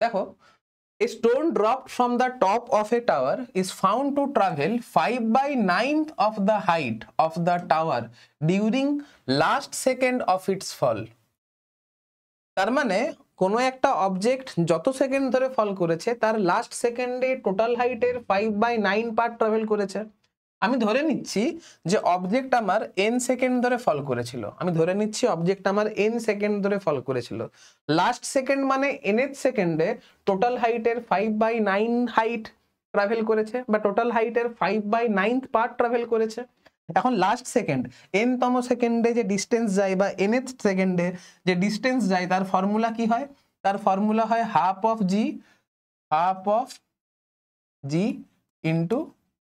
দেখো, a stone dropped from the top of a tower is found to travel 5/9 of the height of the tower during last second of its fall. তার মানে কোনো একটা object যত second ধরে ফল করেছে তার লাস্ট সেকেন্ডে টোটাল হাইটের 5/9 পার্ট ট্রাভেল করেছে। আমি ধরে নিচ্ছি যে অবজেক্ট আমার n সেকেন্ড ধরে ফল করেছিল, লাস্ট সেকেন্ড মানে nth সেকেন্ডে টোটাল হাইটের 5/9 হাইট ট্রাভেল করেছে বা টোটাল হাইটের 5/9 পার্ট ট্রাভেল করেছে। এখন লাস্ট সেকেন্ড n তম সেকেন্ডে যে ডিস্টেন্স যায় বা nth সেকেন্ডে যে ডিস্টেন্স যায় তার ফর্মুলা কি হয়? তার ফর্মুলা হয় half of g into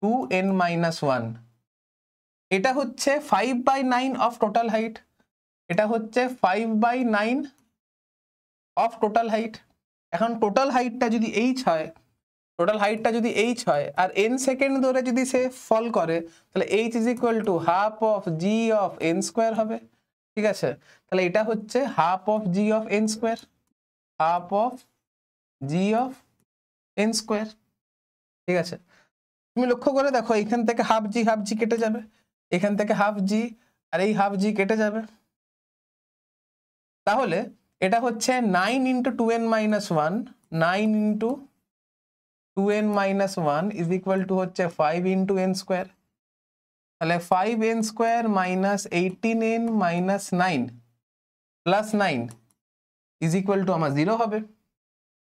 2n-1। এটা হচ্ছে 5/9 অফ টোটাল হাইট, এটা হচ্ছে 5/9 অফ টোটাল হাইট। এখন টোটাল হাইটটা যদি h হয় আর n সেকেন্ড ধরে যদি সে ফল করে তাহলে h is equal to half of g of n square হবে। ঠিক আছে, তাহলে এটা হচ্ছে half of g of n square, half of g of n square. ঠিক আছে, তুমি লক্ষ্য করে দেখো এখান থেকে হাফ জি কেটে যাবে, এখান থেকে হাফ জি আর এই হাফ জি কেটে যাবে। তাহলে এটা হচ্ছে 9 into 2n-1, 9 into 2n-1 is equal two হচ্ছে 5 ইন্টু n স্কোয়ার। তাহলে 5n square minus 18n minus 9 plus 9 is equal two আমার 0 হবে।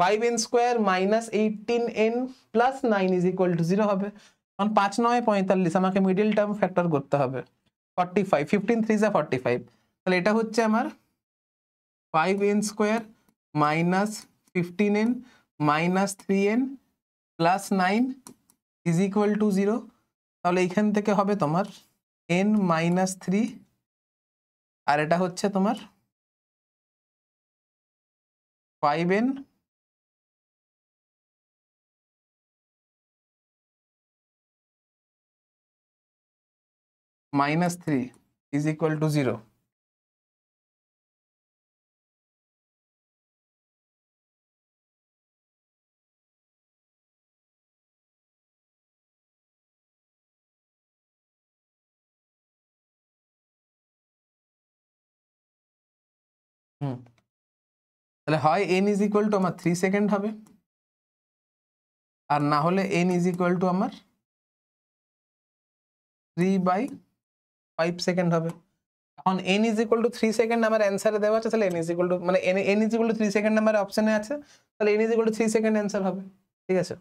5n square minus 18n plus 9 is equal to 0 হবে। কারণ 5 9 45, আমাকে মিডিল টার্ম ফ্যাক্টর করতে হবে। 45, 15 3 যা 45, তাহলে এটা হচ্ছে আমার 5n square minus 15n minus 3n plus 9 is equal to 0। তাহলে এইখান থেকে হবে তোমার n মাইনাস 3 আর এটা হচ্ছে তোমার 5n minus 3 is equal to 0। তাহলে হয় n ইজ ইকুয়াল টু আমার 3 সেকেন্ড হবে আর না হলে n ইজ ইকুয়াল টু আমার 3/5 সেকেন্ড হবে। এখন n is equal two 3 second আমার অ্যান্সারে দেওয়া আছে, তাহলে n ইজ ইকুয়াল টু মানে n is equal two 3 second আমার অপশনে আছে, তাহলে n is equal two 3 second answer হবে। ঠিক আছে,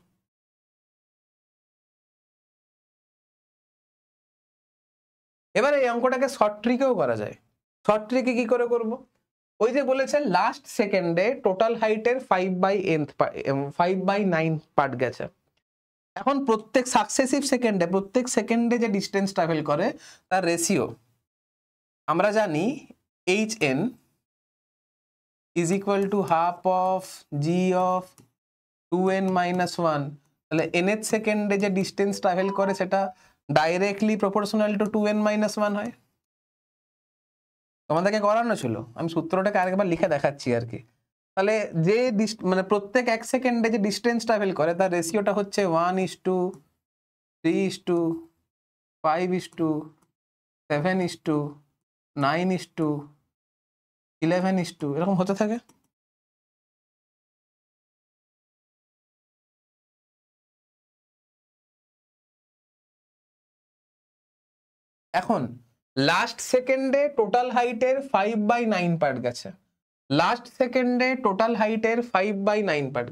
এবার এই অঙ্কটাকে শর্ট ট্রিকেও করা যায়। শর্ট ট্রিকে কি করে করব? ওই যে বলেছে লাস্ট সেকেন্ডে টোটাল হাইটের 5/9 পার্ট গেছে। এখন প্রত্যেক সেকেন্ডে যে ডিস্টেন্স ট্রাভেল করে তার রেশিও আমরা জানি hn is equal to half of g of 2n-1। তাহলে nth সেকেন্ডে যে ডিস্টেন্স ট্রাভেল করে সেটা ডাইরেক্টলি প্রপোর্শনাল টু 2n-1 হয়। তোমাদেরকে করানো ছিল, আমি সূত্রটাকে আরেকবার লিখে দেখাচ্ছি আর কি। তাহলে যে মানে প্রত্যেক 1 সেকেন্ডে যে ডিস্টেন্স ট্রাভেল করে তার রেশিওটা হচ্ছে 1:3:5:7:9:11 এরকম হতে থাকে। এখন লাস্ট সেকেন্ডে টোটাল হাইটের 5/9 পার্ট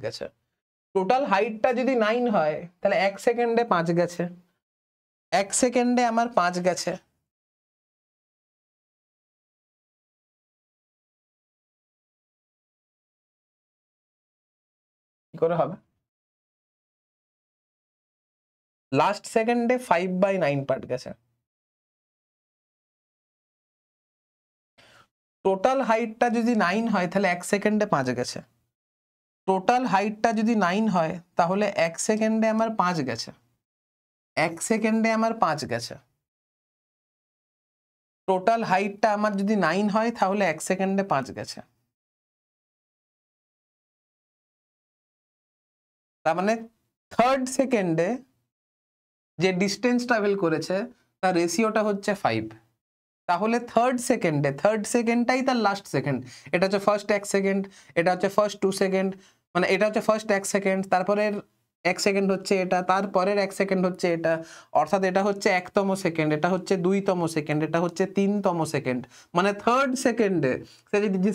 গেছে, টোটাল হাইটটা যদি 9 হয় তাহলে 1 সেকেন্ডে 5 গেছে, 1 সেকেন্ডে আমার 5 গেছে। কি করে হবে? লাস্ট সেকেন্ডে 5/9 পার্ট গেছে, টোটাল হাইটটা যদি 9 হয় তাহলে 1 সেকেন্ডে 5 গেছে, টোটাল হাইটটা যদি 9 হয় তাহলে 1 সেকেন্ডে আমার 5 গেছে, 1 সেকেন্ডে আমার 5 গেছে। টোটাল হাইটটা আমার যদি 9 হয় তাহলে 1 সেকেন্ডে 5 গেছে। তার মানে থার্ড সেকেন্ডে যে ডিস্টেন্স ট্রাভেল করেছে তার রেশিওটা হচ্ছে 5। তাহলে থার্ড সেকেন্ডটাই তার লাস্ট সেকেন্ড। এটা হচ্ছে ফার্স্ট 1 সেকেন্ড, এটা হচ্ছে ফার্স্ট 2 সেকেন্ড, মানে এটা হচ্ছে ফার্স্ট 1 সেকেন্ড, তারপরের 1 সেকেন্ড হচ্ছে এটা, তারপরের 1 সেকেন্ড হচ্ছে এটা, অর্থাৎ এটা হচ্ছে 1তম সেকেন্ড, এটা হচ্ছে 2তম সেকেন্ড, এটা হচ্ছে 3তম সেকেন্ড। মানে থার্ড সেকেন্ডে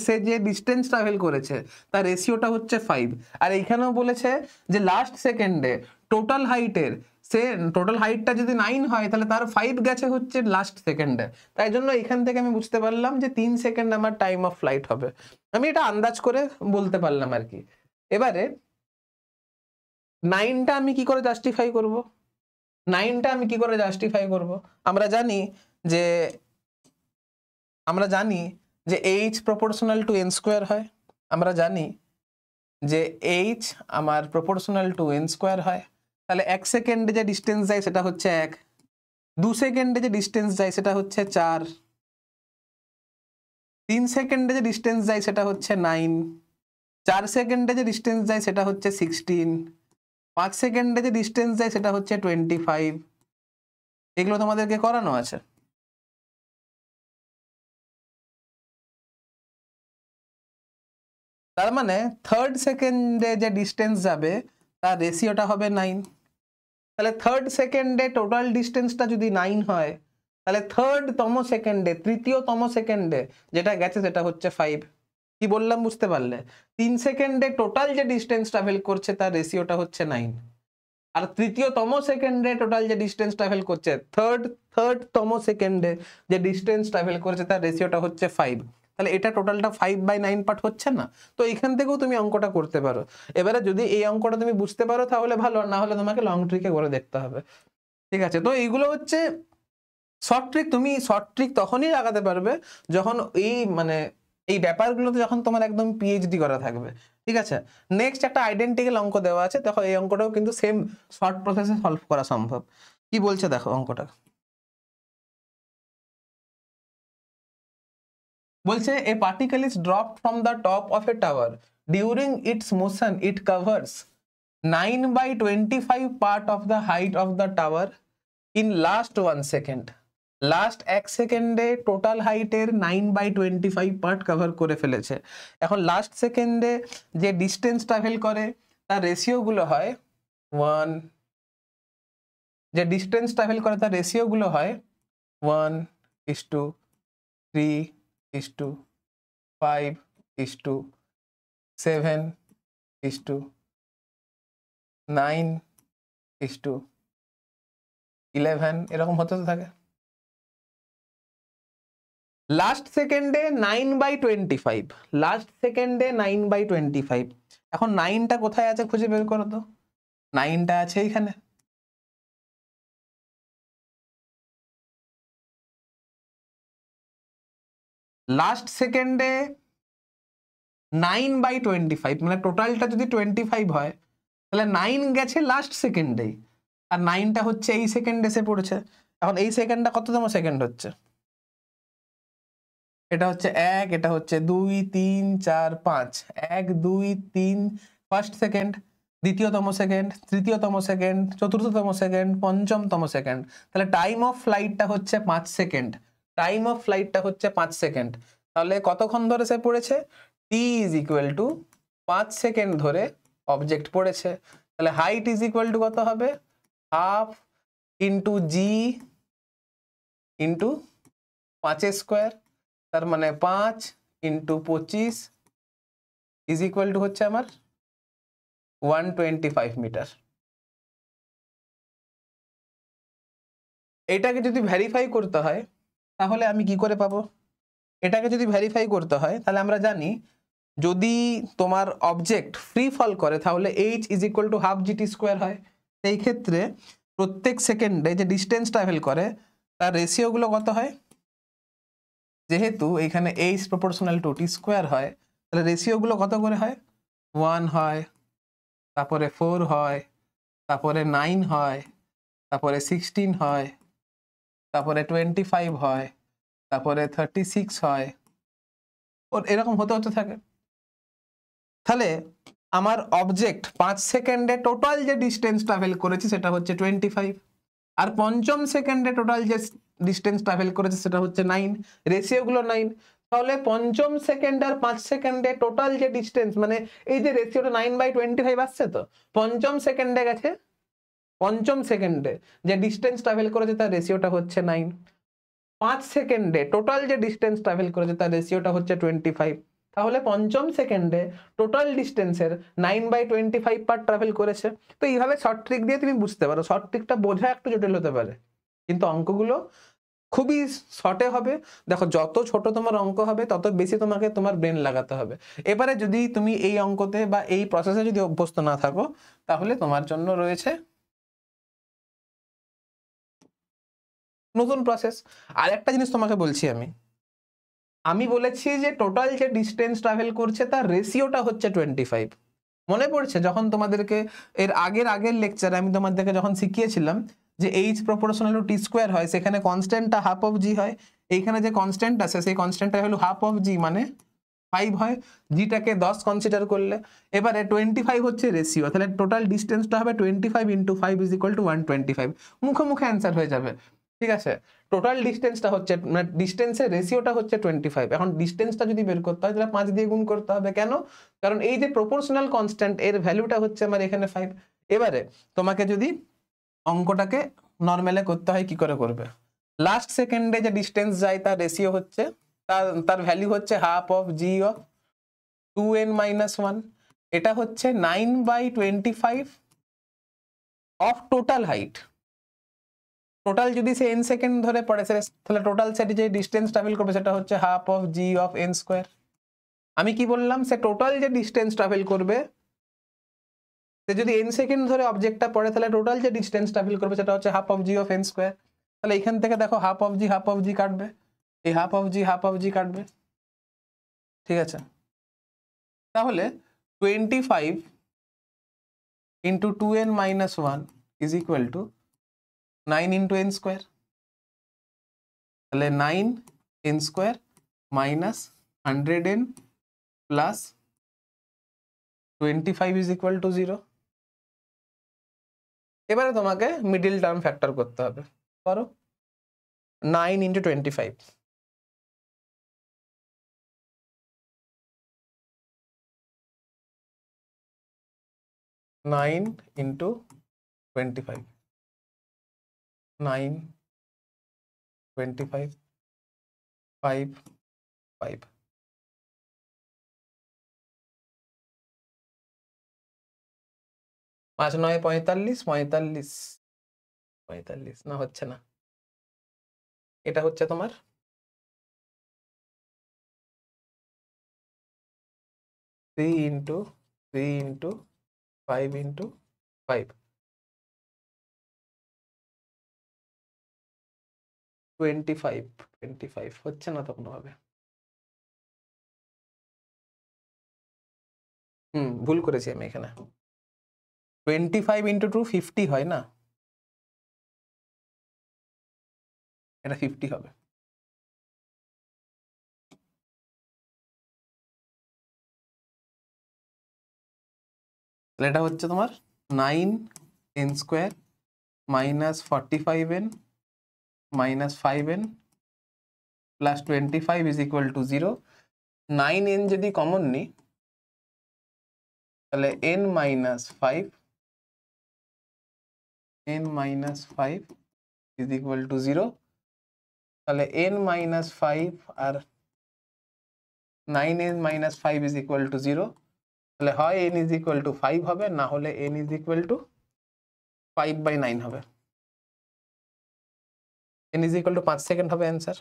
সে যে ডিস্টেন্স ট্রাভেল করেছে তার রেশিওটা হচ্ছে 5। আর এইখানেও বলেছে যে লাস্ট সেকেন্ডে টোটাল হাইটটা যদি 9 হয় তাহলে তার 5 গেছে হচ্ছে লাস্ট সেকেন্ডে। তাই জন্য এখান থেকে আমি বুঝতে পারলাম যে 3 সেকেন্ড আমার টাইম অফ ফ্লাইট হবে। আমি এটা আন্দাজ করে বলতে পারলাম আর কি। এবারে 9টা আমি কি করে জাস্টিফাই করব? 9টা আমি কি করে জাস্টিফাই করব? আমরা জানি যে h proportional to n square হয়। আমরা জানি যে h আমার প্রপোর্শনাল টু n স্কয়ার হয়। তাহলে 1 সেকেন্ডে যে ডিস্টেন্স যায় সেটা হচ্ছে 1, 2 সেকেন্ডে যে ডিস্টেন্স যায় সেটা হচ্ছে 4, 3 সেকেন্ডে যে ডিস্টেন্স যায় সেটা হচ্ছে 9, 4 সেকেন্ডে যে ডিস্টেন্স যায় সেটা হচ্ছে 16, 5 সেকেন্ডে যে ডিস্টেন্স যায় সেটা হচ্ছে 25। এগুলো তোমাদেরকে করানো আছে। তার মানে থার্ড সেকেন্ডে যে ডিস্টেন্স যাবে তার রেশিওটা হবে 9। তাহলে থার্ড সেকেন্ডে টোটাল ডিস্টেন্সটা যদি 9 হয় তাহলে তৃতীয়তম সেকেন্ডে যেটা গেছে সেটা হচ্ছে 5। কি বললাম বুঝতে পারলে? 3 সেকেন্ডে টোটাল যে ডিস্টেন্স ট্রাভেল করছে তার রেশিওটা হচ্ছে 9। আর তৃতীয়তম সেকেন্ডে টোটাল যে ডিস্টেন্স ট্রাভেল করছে থার্ডতম সেকেন্ডে যে ডিস্টেন্স ট্রাভেল করছে তার রেশিওটা হচ্ছে 5। তাহলে এটা টোটালটা 5/9 পার্ট হচ্ছে না? তো এখান থেকেও তুমি অঙ্কটা করতে পারো। এবারে যদি এই অঙ্কটা তুমি বুঝতে পারো তাহলে ভালো, না হলে তোমাকে লং ট্রিকে করে দেখতে হবে। ঠিক আছে? তো এইগুলো হচ্ছে শর্ট ট্রিক। তুমি শর্ট ট্রিক তখনই লাগাতে পারবে যখন এই ব্যাপারগুলোতে যখন তোমার একদম পিএইচডি করা থাকবে। ঠিক আছে? নেক্সট একটা আইডেন্টিক্যাল অঙ্ক দেওয়া আছে, দেখো এই অঙ্কটাও কিন্তু সেম শর্ট প্রসেসে সলভ করা সম্ভব। কি বলছে দেখো অঙ্কটা। বলছে a particle is dropped from the top of a tower during its motion it covers 9/25 part of the height of the tower in last 1 second. Last 1 সেকেন্ডে টোটাল হাইটের 9/25 পার্ট কভার করে ফেলেছে। এখন লাস্ট সেকেন্ডে যে ডিস্টেন্স ট্রাভেল করে তার রেশিওগুলো হয় 1, যে ডিস্টেন্স ট্রাভেল করে তার রেশিওগুলো হয় 1:3:5:7:9:11 এরকম হতে থাকে। লাস্ট সেকেন্ডে 9/25, লাস্ট সেকেন্ডে 9/25। এখন 9টা কোথায় আছে খুঁজে বের করো তো। 9টা আছে এইখানে। লাস্ট সেকেন্ডে 9/25 মানে টোটালটা যদি 25 হয় তাহলে 9 গেছে লাস্ট সেকেন্ডেই, আর 9টা হচ্ছে এই সেকেন্ডে এসে পড়েছে। এখন এই সেকেন্ডটা কততম সেকেন্ড হচ্ছে? এটা হচ্ছে 1, এটা হচ্ছে 2, 3, 4, 5। 1, 2, 3 ফার্স্ট সেকেন্ড, দ্বিতীয়তম সেকেন্ড, তৃতীয়তম সেকেন্ড, চতুর্থতম সেকেন্ড, পঞ্চমতম সেকেন্ড। তাহলে টাইম অফ ফ্লাইটটা হচ্ছে 5 সেকেন্ড। টাইম অফ ফ্লাইটটা হচ্ছে 5 সেকেন্ড। তাহলে কতক্ষণ ধরে সে পড়েছে? t is equal two 5 second ধরে অবজেক্ট পড়েছে। তাহলে হাইট ইজ ইকুয়াল টু কত হবে? হাফ ইন্টু জি ইন্টু 5 স্কোয়ার। তার মানে 5 ইন্টু 25 ইজ ইকুয়াল টু হচ্ছে আমার 125 মিটার। এটাকে যদি ভেরিফাই করতে হয় তাহলে আমি কি করে পাবো? এটাকে যদি ভেরিফাই করতে হয় তাহলে আমরা জানি যদি তোমার অবজেক্ট ফ্রি ফল করে তাহলে h is equal to half GT square হয়। এই ক্ষেত্রে প্রত্যেক সেকেন্ডে যে ডিস্টেন্স ট্রাভেল করে তার রেশিওগুলো কত হয়? যেহেতু এখানে h proportional to T square হয় তাহলে রেশিওগুলো কত করে হয়? 1 হয়, তারপরে 4 হয়, তারপরে 9 হয়, তারপরে 16 হয়, তারপরে 25 হয়, তারপরে 36 হয়, ওর এরকম হতে হতে থাকে। তাহলে আমার অবজেক্ট 5 সেকেন্ডে টোটাল যে ডিস্টেন্স ট্রাভেল করেছে সেটা হচ্ছে 25, আর পঞ্চম সেকেন্ডে টোটাল যে ডিস্টেন্স ট্রাভেল করেছে সেটা হচ্ছে 9, রেশিওগুলো 9। তাহলে পঞ্চম সেকেন্ড আর 5 সেকেন্ডে টোটাল যে ডিস্টেন্স, মানে এই যে রেশিওটা 9/25 আসছে, তো পঞ্চম সেকেন্ডে গেছে, পঞ্চম সেকেন্ডে যে ডিস্টেন্স ট্রাভেল করেছে তার রেশিওটা হচ্ছে 9, 5 সেকেন্ডে টোটাল যে ডিস্টেন্স ট্রাভেল করেছে তার রেশিওটা হচ্ছে 25। তাহলে পঞ্চম সেকেন্ডে টোটাল ডিস্টেন্সের 9/25 পার্ট ট্রাভেল করেছে। তো এইভাবে শর্ট ট্রিক দিয়ে তুমি বুঝতে পারো। শর্ট ট্রিকটা বোঝা একটু জটিল হতে পারে, কিন্তু অঙ্কগুলো খুবই শর্টে হবে। দেখো, যত ছোট তোমার অঙ্ক হবে তত বেশি তোমাকে তোমার ব্রেন লাগাতে হবে। এবারে যদি তুমি এই অঙ্কতে বা এই প্রসেসে যদি অভ্যস্ত না থাকো, তাহলে তোমার জন্য রয়েছে নতুন প্রসেস। আর একটা জিনিস তোমাকে বলছি, আমি বলেছি যে টোটাল যে ডিস্টেন্স ট্রাভেল করছে তার রেশিওটা হচ্ছে 25। মনে পড়ছে যখন তোমাদেরকে এর আগের লেকচারে আমি তোমাদেরকে যখন শিখিয়েছিলাম যে H proportional to T square হয়, সেখানে কনস্ট্যান্টটা হাফ অফ জি হয়। এইখানে যে কনস্ট্যান্ট আছে সেই কনস্ট্যান্টটা হলো হাফ অফ জি, মানে 5 হয়। জিটাকে 10 কনসিডার করলে, এবারে 25 হচ্ছে রেশিও, তাহলে টোটাল ডিস্টেন্সটা হবে 25 × 5 = 125। মুখে মুখে অ্যান্সার হয়ে যাবে, ঠিক আছে। টোটাল ডিস্টেন্সটা হচ্ছে, মানে ডিস্টেন্সের রেশিওটা হচ্ছে 25। এখন ডিস্টেন্সটা যদি বের করতে হয় তাহলে 5 দিয়ে গুণ করতে হবে। কেন? কারণ এই যে প্রপোর্শনাল কনস্ট্যান্ট এর ভ্যালুটা হচ্ছে আমার এখানে 5। এবারে তোমাকে যদি অঙ্কটাকে নরমালে করতে হয়, কি করে করবে? লাস্ট সেকেন্ডে যে ডিস্টেন্স যায় তার রেশিও হচ্ছে, তার ভ্যালু হচ্ছে half of g of 2n-1। এটা হচ্ছে 9/25 অফ টোটাল হাইট। টোটাল যদি সে n সেকেন্ড ধরে পড়ে, তাহলে টোটাল সেটি যে ডিস্টেন্স ট্রাভেল করবে সেটা হচ্ছে half of g of n square. আমি কি বললাম? সে টোটাল যে ডিস্টেন্স ট্রাভেল করবে, সে যদি n সেকেন্ড ধরে অবজেক্টটা পড়ে, তাহলে টোটাল যে ডিস্টেন্স ট্রাভেল করবে সেটা হচ্ছে half of g of n square. তাহলে এখান থেকে দেখো হাফ অফ জি কাটবে, এই হাফ অফ জি কাটবে, ঠিক আছে। তাহলে 25 × 2n-1 = 9 × n স্কোয়ার। তাহলে 9n square minus 100n plus 25 = 0। এবারে তোমাকে মিডল টার্ম ফ্যাক্টর করতে হবে। করো, 9 × 25, 9 × 25, 9, 25, 5, 5। 5 × 9 = 45, 45 না, হচ্ছে না। এটা হচ্ছে তোমার 3 × 3 × 5 × 5, 25 হচ্ছে না তো কোনোভাবে। ভুল করেছি আমি এখানে। 25 × 2 50 হয় না, এটা 50 হবে। এটা হচ্ছে তোমার 9n square minus 45n minus 5n plus 25 = 0। 9n যদি কমন নিই তাহলে n - 5 = 0। তাহলে n - 5 আর 9n - 5 = 0। তাহলে হয় n = 5 হবে, না হলে n = 5/9 হবে। n = 5 সেকেন্ড হবে অ্যান্সার।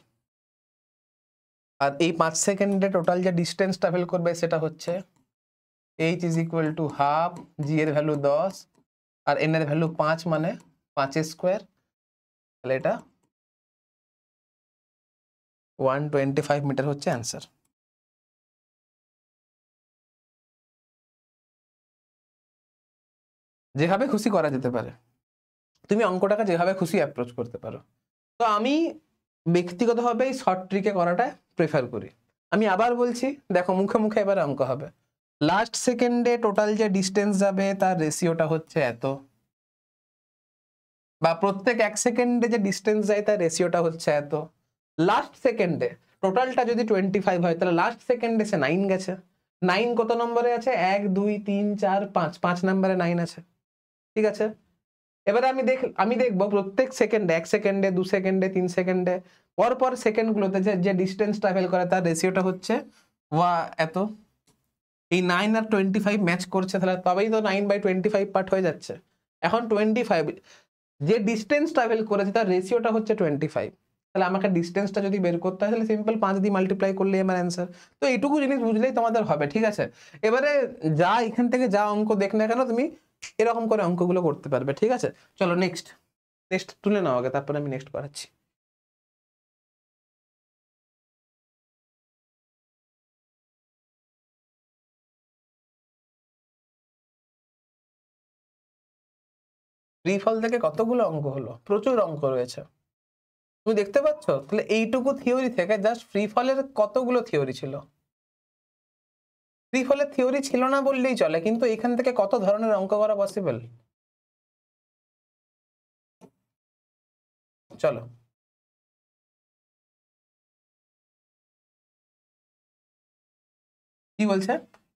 আর এই 5 সেকেন্ডে টোটাল যে ডিস্টেন্স ট্রাভেল করবে সেটা হচ্ছে h = হাফ, জি এর ভ্যালু 10 আর n এর ভ্যালু 5, মানে 5 স্কোয়ার। তাহলে এটা 125 মিটার হচ্ছে অ্যান্সার। যেভাবে খুশি করা যেতে পারে, তুমি অঙ্কটাকে যেভাবে খুশি অ্যাপ্রোচ করতে পারো। তো আমি ব্যক্তিগতভাবে এই শর্ট ট্রিকে করাটা প্রেফার করি। আমি আবার বলছি, দেখো মুখে মুখে এবার অঙ্ক হবে। লাস্ট সেকেন্ডে টোটাল যে ডিস্টেন্স যাবে তার রেশিওটা হচ্ছে এত, বা প্রত্যেক 1 সেকেন্ডে যে ডিস্টেন্স যায় তার রেশিওটা হচ্ছে এত। লাস্ট সেকেন্ডে টোটালটা যদি 25 হয় তাহলে লাস্ট সেকেন্ডে সে 9 গেছে। 9 কত নম্বরে আছে? 1 2 3 4 5, 5 নম্বরে 9 আছে। ঠিক আছে, এবারে আমি দেখবো প্রত্যেক সেকেন্ডে, 1 সেকেন্ডে 2 সেকেন্ডে 3 সেকেন্ডে পর সেকেন্ডগুলোতে যে ডিস্টেন্স ট্রাভেল করে তার রেশিওটা হচ্ছে এত। এই 9 আর 25 ম্যাচ করছে, তাহলে তবেই তো 9/25 পার্ট হয়ে যাচ্ছে। এখন 25 যে ডিস্টেন্স ট্রাভেল করেছে তার রেশিওটা হচ্ছে 25, তাহলে আমাকে ডিস্টেন্সটা যদি বের করতে হয় তাহলে সিম্পল 5 দিয়ে মাল্টিপ্লাই করলেই আমার অ্যান্সার। তো এইটুকু জিনিস বুঝলেই তোমাদের হবে। ঠিক আছে, এবারে যা এখান থেকে যা অঙ্ক দেখ না কেন তুমি এরকম করে অঙ্কগুলো করতে পারবে। ঠিক আছে, চলো নেক্সট তুলে নাও আগে, তারপরে আমি নেক্সট করাচ্ছি। ফ্রি ফল থেকে কতগুলো অঙ্ক হলো? প্রচুর অঙ্ক রয়েছে, তুমি দেখতে পাচ্ছ। তাহলে এইটুকু থিওরি থেকে জাস্ট ফ্রি ফলের কতগুলো থিওরি ছিল? ফ্রি ফলের থিওরি ছিল না বললেই চলে, কিন্তু এখান থেকে কত ধরনের অঙ্ক করা পসিবল। চলো, কি বলছে?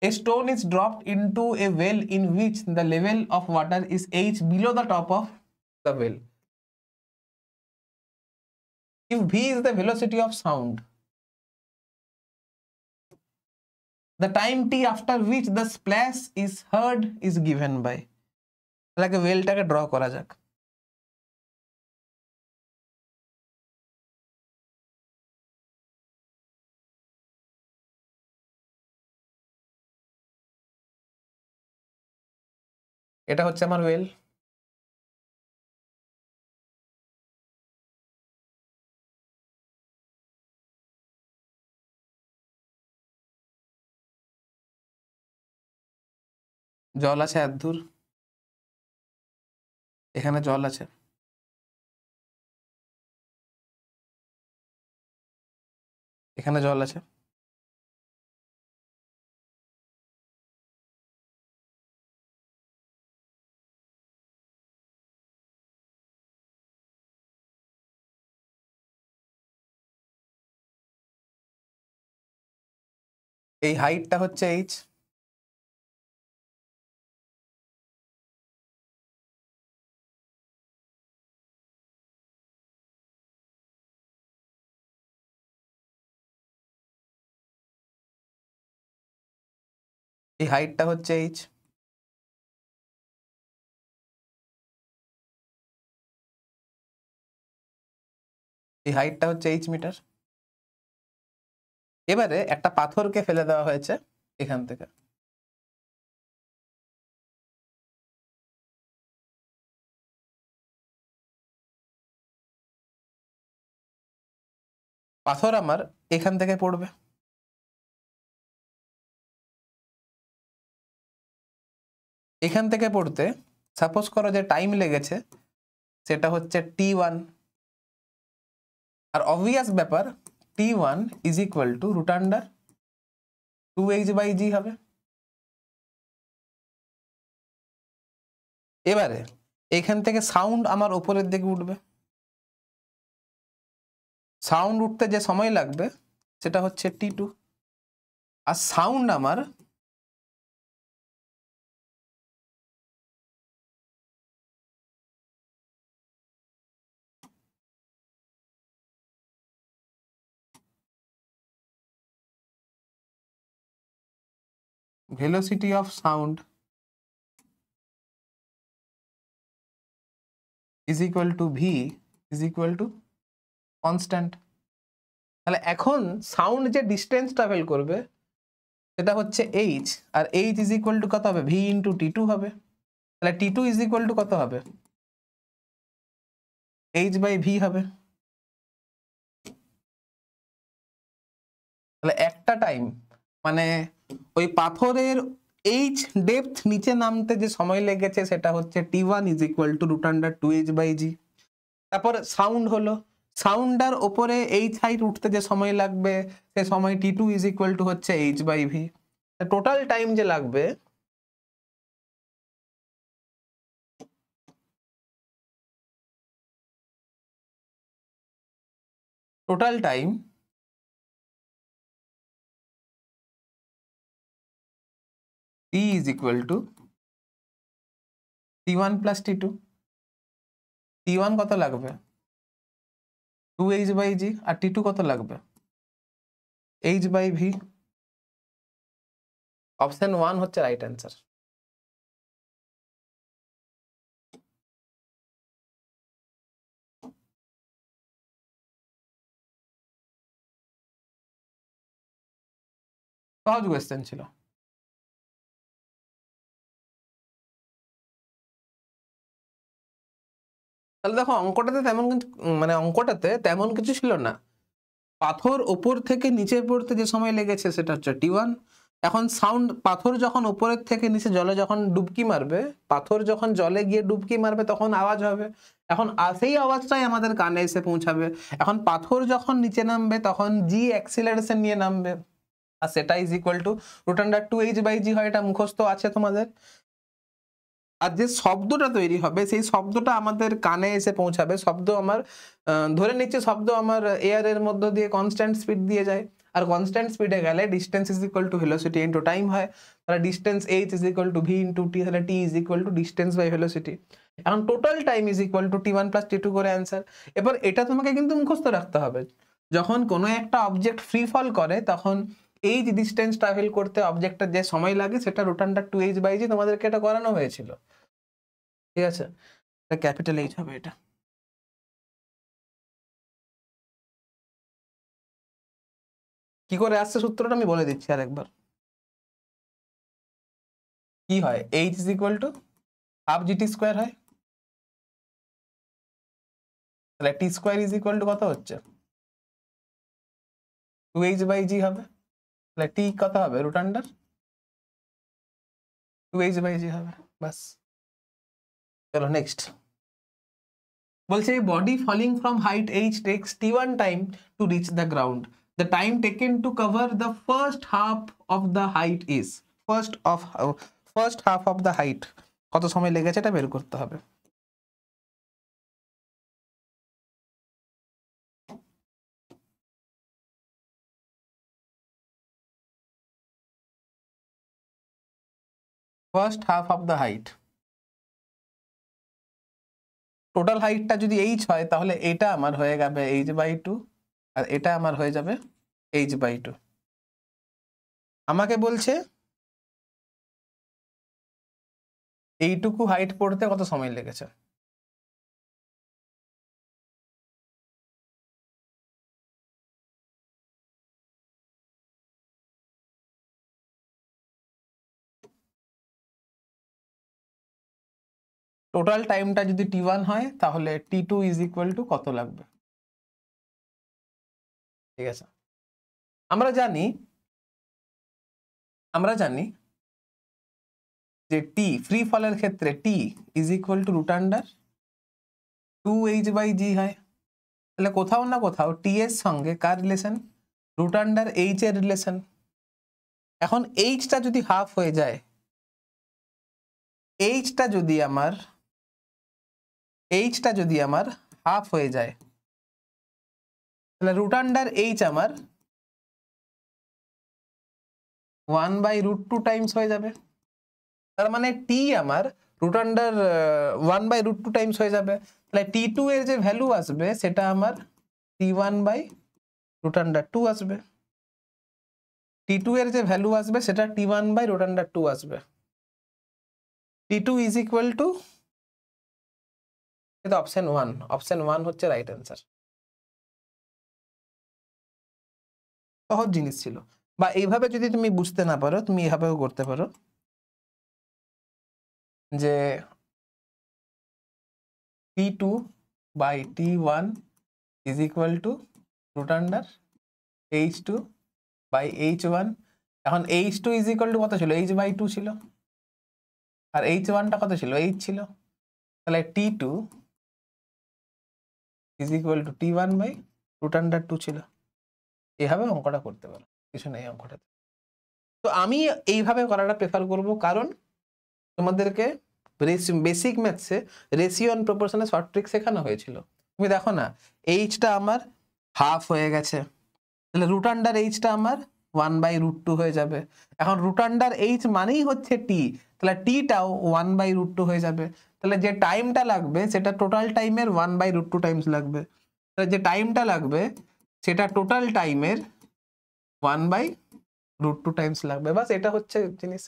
A stone is dropped into a well in which the level of water is h below the top of the well. If v is the velocity of sound, the time t after which the splash is heard is given by. তাহলে ওয়েলটাকে draw করা যাক। এটা হচ্ছে আমার well. জল আছে এতদূর, এখানে জল আছে। এখানে জল আছে। এই হাইটটা হচ্ছে h। এই হাইটটা হচ্ছে h। এই হাইটটা হচ্ছে h মিটার। এবারে একটা পাথরকে ফেলে দেওয়া হয়েছে এখান থেকে। পাথর আমার এখান থেকে পড়বে। এখান থেকে পড়তে সাপোজ করো যে টাইম লেগেছে সেটা হচ্ছে t1, আর অবভিয়াস ব্যাপার t1 is equal to √2h/g হবে। এবারে এখান থেকে সাউন্ড আমার উপরের দিকে উঠবে। সাউন্ড উঠতে যে সময় লাগবে সেটা হচ্ছে t2, আর সাউন্ড আমার velocity of sound is equal to v is equal to constant। তাহলে এখন সাউন্ড যে ডিস্টেন্স ট্রাভেল করবে সেটা হচ্ছে h, আর h ইজ ইকুয়াল টু কত হবে? v ইন্টু t2 হবে। তাহলে t2 ইজ ইকুয়াল টু কত হবে? h/v হবে। তাহলে একটা টাইম মানে ওই পাথরের h ডেপথ নিচে নামতে যে সময় লেগেছে সেটা হচ্ছে t1 is equal to √2h/g। তারপর সাউন্ড হলো, সাউন্ডার ওপরে h হাইট উঠতে যে সময় লাগবে সে সময় t2 ইজ ইকুয়াল টু হচ্ছে h/v। টোটাল টাইম যে লাগবে total time t is equal to t1 plus t2। t1 কত লাগবে 2h/g আর t2 কত লাগবে h/v। অপশন 1 হচ্ছে রাইট অ্যান্সার। সহজ কোয়েশ্চেন ছিল। তাহলে দেখো অঙ্কটাতে তেমন কিন্তু মানে অঙ্কটাতে তেমন কিছু ছিল না। পাথর ওপর থেকে নিচে পড়তে যে সময় লেগেছে সেটা হচ্ছে t1। এখন সাউন্ড পাথর যখন ওপরের থেকে নিচে জলে যখন ডুবকি মারবে, পাথর যখন জলে গিয়ে ডুবকি মারবে তখন আওয়াজ হবে। এখন সেই আওয়াজটাই আমাদের কানে এসে পৌঁছাবে। এখন পাথর যখন নিচে নামবে তখন জি অ্যাক্সিলারেশন নিয়ে নামবে, আর সেটা ইজ ইকুয়াল টু √2h/g হয়। এটা মুখস্থ আছে তোমাদের। আর যে শব্দটা তৈরি হবে সেই শব্দটা আমাদের কানে এসে পৌঁছাবে। শব্দ আমার ধরে নিচ্ছে শব্দ আমার এয়ারের মধ্য দিয়ে কনস্ট্যান্ট স্পিড দিয়ে যায়, আর কনস্ট্যান্ট স্পিডে গেলে distance is equal to velocity into time হয়। তাহলে distance h is equal to v into t, তাহলে t is equal to distance by velocity. এখন total time is equal to t1 plus t2 করে answer. এবার এটা তোমাকে কিন্তু মুখস্থ রাখতে হবে। যখন কোনো একটা অবজেক্ট ফ্রি ফল করে তখন এই যে ডিস্টেন্স ট্রাভেল করতে অবজেক্টটার যে সময় লাগে সেটা √2h/g, তোমাদেরকে এটা করানো হয়েছিল। ঠিক আছে, এটা ক্যাপিটাল H হবে। এটা কি করে আসছে সূত্রটা আমি বলে দিচ্ছি আরেকবার। কি হয় h is equal to half gt square হয়, তাহলে t square is equal to কত হচ্ছে 2h/g হবে। তাহলে t কত হবে √2h/g হবে। বাস, চলো নেক্সট। বলছে body falling from height h takes t1 time to reach the ground. The time taken to cover the first half of the height is. First half of the height কত সময় লেগেছে এটা বের করতে হবে। First half of the height, total হাইটটা যদি h হয় তাহলে এটা আমার হয়ে যাবে h/2 আর এটা আমার হয়ে যাবে h/2। আমাকে বলছে এইটুকু হাইট পড়তে কত সময় লেগেছে। টোটাল টাইমটা যদি t1 হয় তাহলে t2 ইজ ইকুয়াল টু কত লাগবে। ঠিক আছে, আমরা জানি যে t ফ্রি ফলের ক্ষেত্রে t is equal to √2h/g হয়। তাহলে কোথাও না কোথাও t এর সঙ্গে কার রিলেশন √h এর রিলেশন। এখন h-টা যদি হাফ হয়ে যায়, h-টা যদি আমার হাফ হয়ে যায় তাহলে √h আমার 1/√2 টাইমস হয়ে যাবে। তার মানে t আমার √1/√2 টাইমস হয়ে যাবে। তাহলে t2 এর যে ভ্যালু আসবে সেটা আমার t1/√2 আসবে। t2 এর যে ভ্যালু আসবে সেটা t1/√2 আসবে। t2 ইজ ইকুয়াল টু, এটা অপশন 1 হচ্ছে রাইট অ্যান্সার। সহজ জিনিস ছিল। বা এইভাবে যদি তুমি বুঝতে না পারো তুমি এভাবেও করতে পারো যে t2/t1 is equal two √h2/h1। এখন h2 ইজ ইকুয়াল টু কত ছিল h/2 ছিল, আর h1টা কত ছিল h ছিল। তাহলে t2 is equal two t1/√2 ছিল। এভাবে অঙ্কটা করতে পারো, কিছু নেই অঙ্কটাতে। তো আমি এইভাবে করাটা প্রেফার করব, কারণ তোমাদেরকে বেসিক ম্যাথসে রেশিও অ্যান্ড প্রপোর্শনে শর্ট ট্রিক শেখানো হয়েছিল। তুমি দেখো না, এইচটা আমার হাফ হয়ে গেছে, তাহলে রুট আন্ডার এইচটা আমার 1/√2 হয়ে যাবে। এখন রুট আন্ডার এইচ মানেই হচ্ছে টি, তাহলে টিটাও 1/√2 হয়ে যাবে। তাহলে যে টাইমটা লাগবে সেটা টোটাল টাইমের 1/√2 টাইমস লাগবে। তাহলে যে টাইমটা লাগবে সেটা টোটাল টাইমের 1/√2 টাইমস লাগবে। বাস এটা হচ্ছে জিনিস।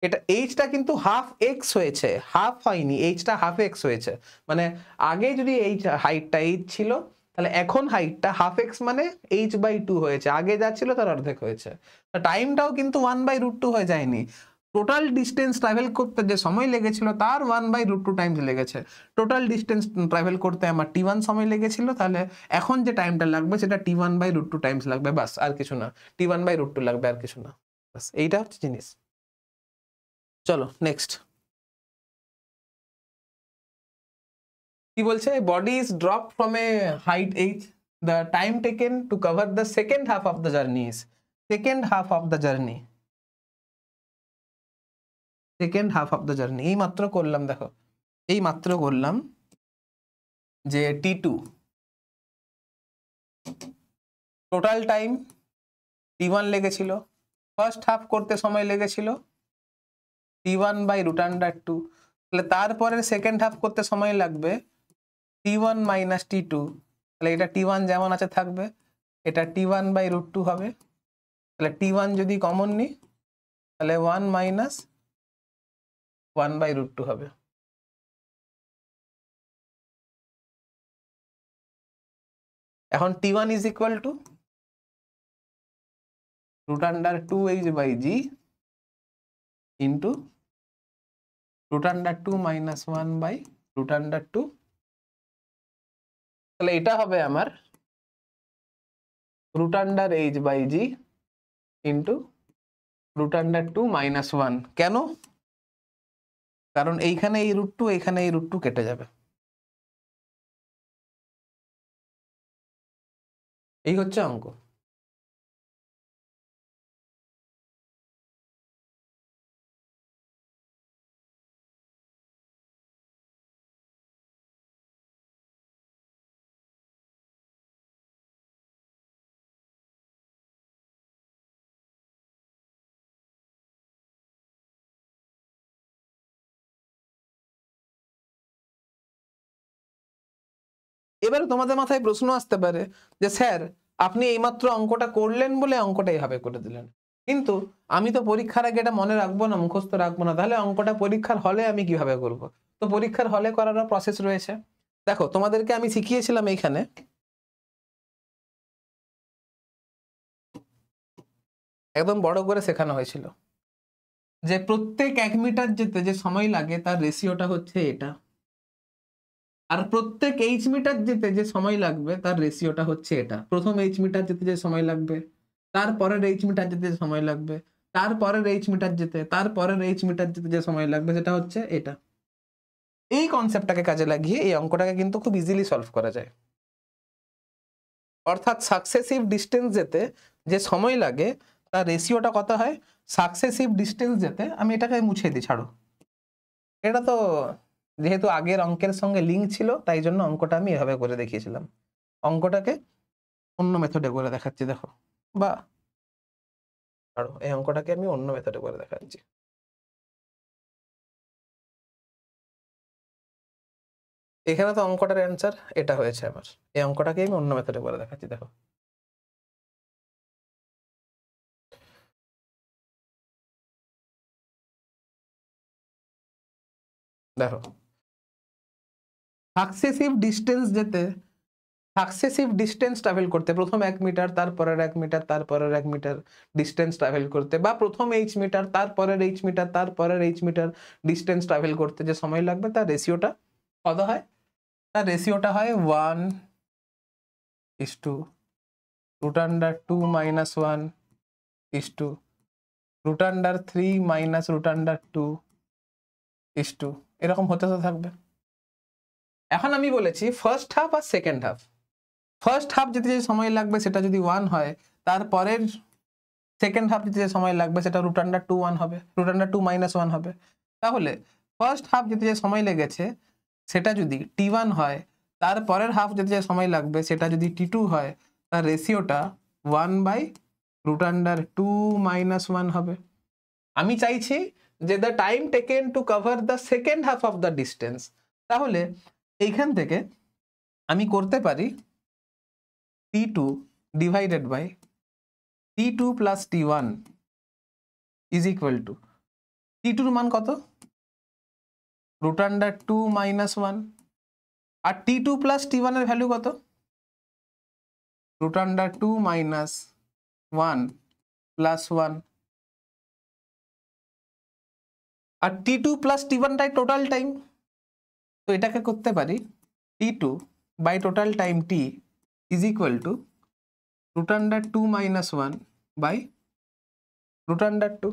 এটা এইচটা কিন্তু হাফ এক্স হয়েছে, হাফ হয়নি, এইচটা হাফ এক্স হয়েছে। মানে আগে যদি এইচ হাইটটা এইচ ছিল, তাহলে এখন হাইটটা হাফ এক্স মানে h/2 হয়েছে, আগে যা ছিল তার অর্ধেক হয়েছে। টাইমটাও কিন্তু 1/√2 হয়ে যায়নি, টোটাল ডিস্টেন্স ট্রাভেল করতে যে সময় লেগেছিল তার 1/√2 টাইমস লেগেছে। টোটাল ডিস্টেন্স ট্রাভেল করতে আমার t1 সময় লেগেছিল, তাহলে এখন যে টাইমটা লাগবে সেটা t1/√2 টাইমস লাগবে, বাস আর কিছু না, t1/√2 লাগবে আর কিছু না, বাস এইটা হচ্ছে জিনিস। চলো নেক্সট কি বলছে, body is drop from a height h, the time taken to cover the second half of the journey is, second half of the journey, second half of the journey এই মাত্র করলাম, দেখো এই মাত্র করলাম যে t2 টোটাল টাইম t1 লেগেছিল, first half করতে সময় লেগেছিল t1/√2, তাহলে তারপরে সেকেন্ড হাফ করতে সময় লাগবে t1 - t2, তাহলে এটা t1 যেমন আছে থাকবে, এটা t1/√2 হবে। তাহলে t1 যদি কমন নিই তাহলে 1 - 1/√2 হবে। এখন t1 is equal to √2h/g into √2 - 1/√2, তাহলে এটা হবে আমার √h/g ইন্টু √2 - 1। কেন? কারণ এইখানে এই √2, এইখানে এই √2 কেটে যাবে, এই হচ্ছে অঙ্ক। এবারে তোমাদের মাথায় প্রশ্ন আসতে পারে যে স্যার আপনি এইমাত্র অঙ্কটা করলেন বলে অঙ্কটা এইভাবে করে দিলেন, কিন্তু আমি তো পরীক্ষার আগে এটা মনে রাখবো না, মুখস্থ রাখবো না, তাহলে অঙ্কটা পরীক্ষার হলে আমি কিভাবে করব? তো পরীক্ষার হলে করারও প্রসেস রয়েছে। দেখো তোমাদেরকে আমি শিখিয়েছিলাম এইখানে একদম বড় করে শেখানো হয়েছিল যে প্রত্যেক 1 মিটার যেতে যে সময় লাগে তার রেশিওটা হচ্ছে এটা, আর প্রত্যেক h মিটার যেতে যে সময় লাগবে তার রেশিওটা হচ্ছে এটা। প্রথম h মিটার যেতে যে সময় লাগবে, তারপরের h মিটার যেতে যে সময় লাগবে, তারপরের h মিটার যেতে, তারপরের h মিটার যেতে যে সময় লাগবে, সেটা হচ্ছে এটা। এই কনসেপ্টটাকে কাজে লাগিয়ে এই অঙ্কটাকে কিন্তু খুব ইজিলি সলভ করা যায়। অর্থাৎ সাকসেসিভ ডিস্টেন্স যেতে যে সময় লাগে তার রেশিওটা কত হয়, সাকসেসিভ ডিস্টেন্স যেতে, আমি এটাকে মুছে দিই, ছাড়ো, এটা তো যেহেতু আগের অঙ্কের সঙ্গে লিঙ্ক ছিল তাই জন্য অঙ্কটা আমি এভাবে করে দেখিয়েছিলাম। অঙ্কটাকে অন্য মেথডে করে দেখাচ্ছি, দেখো, বা ছাড়ো, এই অঙ্কটাকে আমি অন্য মেথডে করে দেখাচ্ছি। এখানে তো অঙ্কটার অ্যান্সার এটা হয়েছে আমার, এই অঙ্কটাকে আমি অন্য মেথডে করে দেখাচ্ছি, দেখো। দেখো সাকসেসিভ ডিস্টেন্স যেতে, সাকসেসিভ ডিস্টেন্স ট্রাভেল করতে প্রথম 1 মিটার, তারপরের 1 মিটার, তারপরের 1 মিটার ডিস্টেন্স ট্রাভেল করতে, বা প্রথম h মিটার, তারপরের h মিটার, তারপরের h মিটার ডিস্টেন্স ট্রাভেল করতে যে সময় লাগবে তার রেশিওটা কত হয়? তার রেশিওটা হয় 1:√2 - 1 √3 - √2 এরকম হতে থাকবে। এখন আমি বলেছি ফার্স্ট হাফ আর সেকেন্ড হাফ। ফার্স্ট হাফ যেতে যে সময় লাগবে সেটা যদি 1 হয়, তারপরের সেকেন্ড হাফ যেতে যে সময় লাগবে সেটা √2 হবে, √2 - 1 হবে। তাহলে ফার্স্ট হাফ যেতে যে সময় লেগেছে সেটা যদি t1 হয়, তারপরের হাফ যেতে যে সময় লাগবে সেটা যদি t2 হয়, তার রেশিওটা 1/√2 - 1 হবে। আমি চাইছি যে the time taken to cover the second half of the distance. তাহলে এইখান থেকে আমি করতে পারি t2 divided by t2 plus t1 is equal to t2 এর মান কত? √2 - 1। আর t2 প্লাস t1 এর ভ্যালু কত? √2 - 1 প্লাস 1। আর t2 প্লাস t1 টাই টোটাল টাইম। তো এটাকে করতে পারি t2 by total time t is equal to √2 - 1 by √2।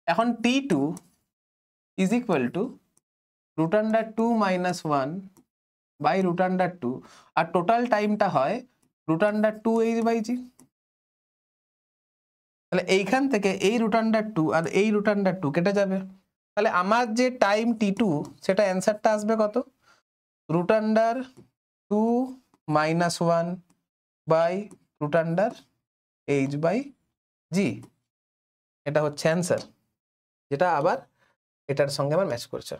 এখন t2 is equal to √2 - 1 by √2, আর টোটাল টাইমটা হয় √2h/g। তাহলে এইখান থেকে এই √2 আর এই √2 কেটে যাবে। তাহলে আমার যে টাইম t2 সেটা অ্যান্সারটা আসবে কত? √2 - 1 বাই √h/g। এটা হচ্ছে অ্যান্সার, যেটা আবার এটার সঙ্গে আবার ম্যাচ করছে।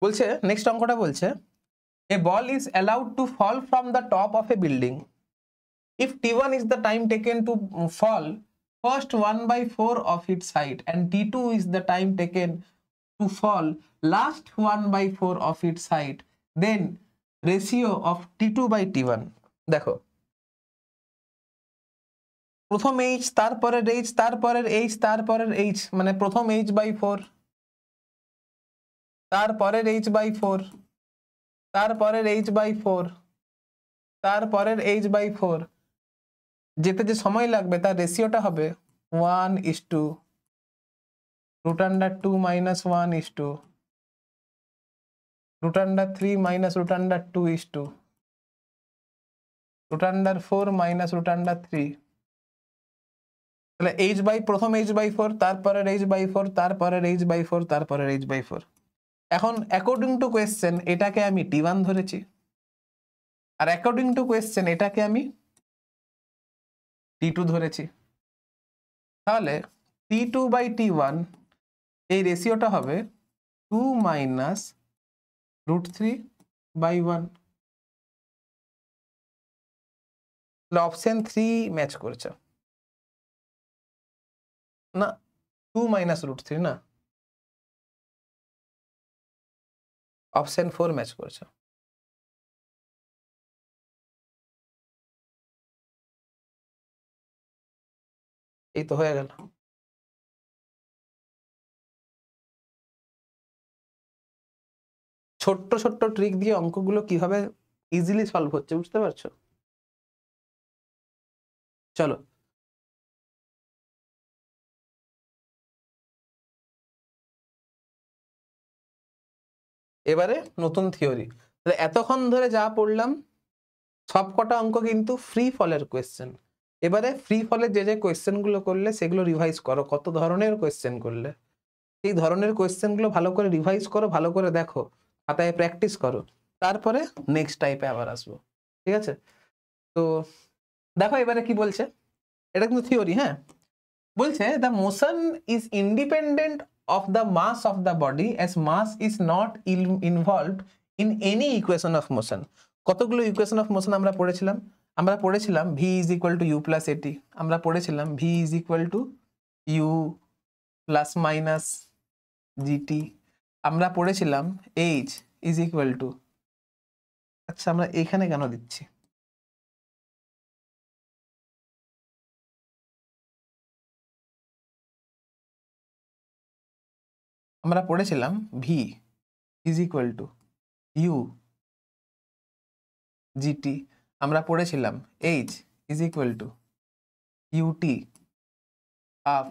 বলছে নেক্সট অঙ্কটা বলছে a ball is allowed to fall from the top of a building if t1 is the time taken to fall first 1/4 of its height and t2 is the time taken to fall last 1/4 of its height, then ratio of t2 by t1। দেখো প্রথম h, তারপরের h, তারপরের h, তারপরের h, মানে প্রথম h/4, তারপরের h/4, তারপরের h/4, তারপরের h/4, যেতে যে সময় লাগবে তার রেশিওটা হবে 1:√2 - 1:√3 - √2 √4 - √3। তাহলে প্রথম h/4, তারপরের h/4, তারপরের h/4, তারপরের h/4। এখন অ্যাকর্ডিং টু কোয়েশ্চেন এটাকে আমি t1 ধরেছি, আর অ্যাকর্ডিং টু কোয়েশ্চেন এটাকে আমি t2 ধরেছি। তাহলে t2 বাই t1 এই রেশিওটা হবে 2 - √3/1। তাহলে অপশন 3 ম্যাচ করছে না, 2 - √3 না, অপশন 4 ম্যাচ করছে। এই তো হয়ে গেল। ছোট্ট ছোট্ট ট্রিক দিয়ে অঙ্কগুলো কিভাবে ইজিলি সলভ হচ্ছে বুঝতে পারছো? চলো এবারে নতুন থিওরি। এতক্ষণ ধরে যা পড়লাম সব কটা অঙ্ক কিন্তু ফ্রি ফলের কোয়েশ্চেন। এবারে ফ্রি ফলের যে যে কোয়েশ্চেন গুলো করলে সেগুলো রিভাইজ করো, কত ধরনের কোয়েশ্চেন করলে এই ধরনের কোয়েশ্চেন গুলো ভালো করে রিভাইজ করো, ভালো করে দেখো, খাতায় প্র্যাকটিস করো, তারপরে নেক্সট টাইপে আবার আসবো। ঠিক আছে? তো দেখো এবারে কি বলছে, এটা কিন্তু থিওরি। হ্যাঁ, বলছে the motion is independent of the mass of the body as mass is not involved in any equation of motion. কতগুলো ইকুয়েশন অফ মোশন আমরা পড়েছিলাম? আমরা পড়েছিলাম v is equal to u plus at, আমরা পড়েছিলাম v is equal to u plus minus gt, আমরা পড়েছিলাম h is equal two, আচ্ছা আমরা এখানে কেন দিচ্ছি, আমরা পড়েছিলাম v is equal to u gt, আমরা পড়েছিলাম h is equal to ut half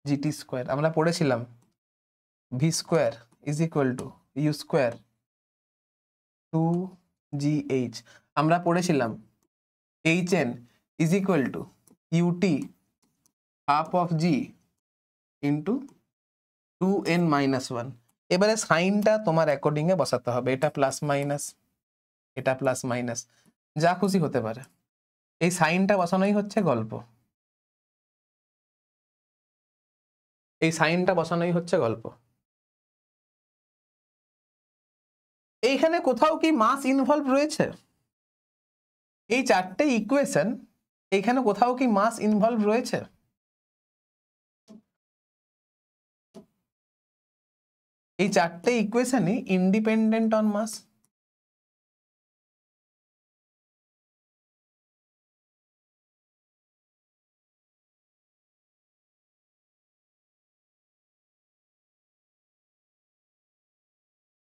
GT square, আমরা পড়েছিলাম v square is equal to u square 2gh, আমরা পড়েছিলাম hn is equal to ut half of g into 2n-1। এবারে সাইনটা তোমার according এ বসাতে হবে, এটা প্লাস মাইনাস, এটা প্লাস মাইনাস, যা খুশি হতে পারে। এই সাইনটা বসানোই হচ্ছে গল্প, এই সাইনটা বসানোই হচ্ছে গল্প। এইখানে কোথাও কি মাস ইনভলভ রয়েছে? এই চারটে ইকুয়েশন, এইখানে কোথাও কি মাস ইনভলভ রয়েছে? এই চারটে ইকুয়েশনই ইন্ডিপেন্ডেন্ট অন মাস।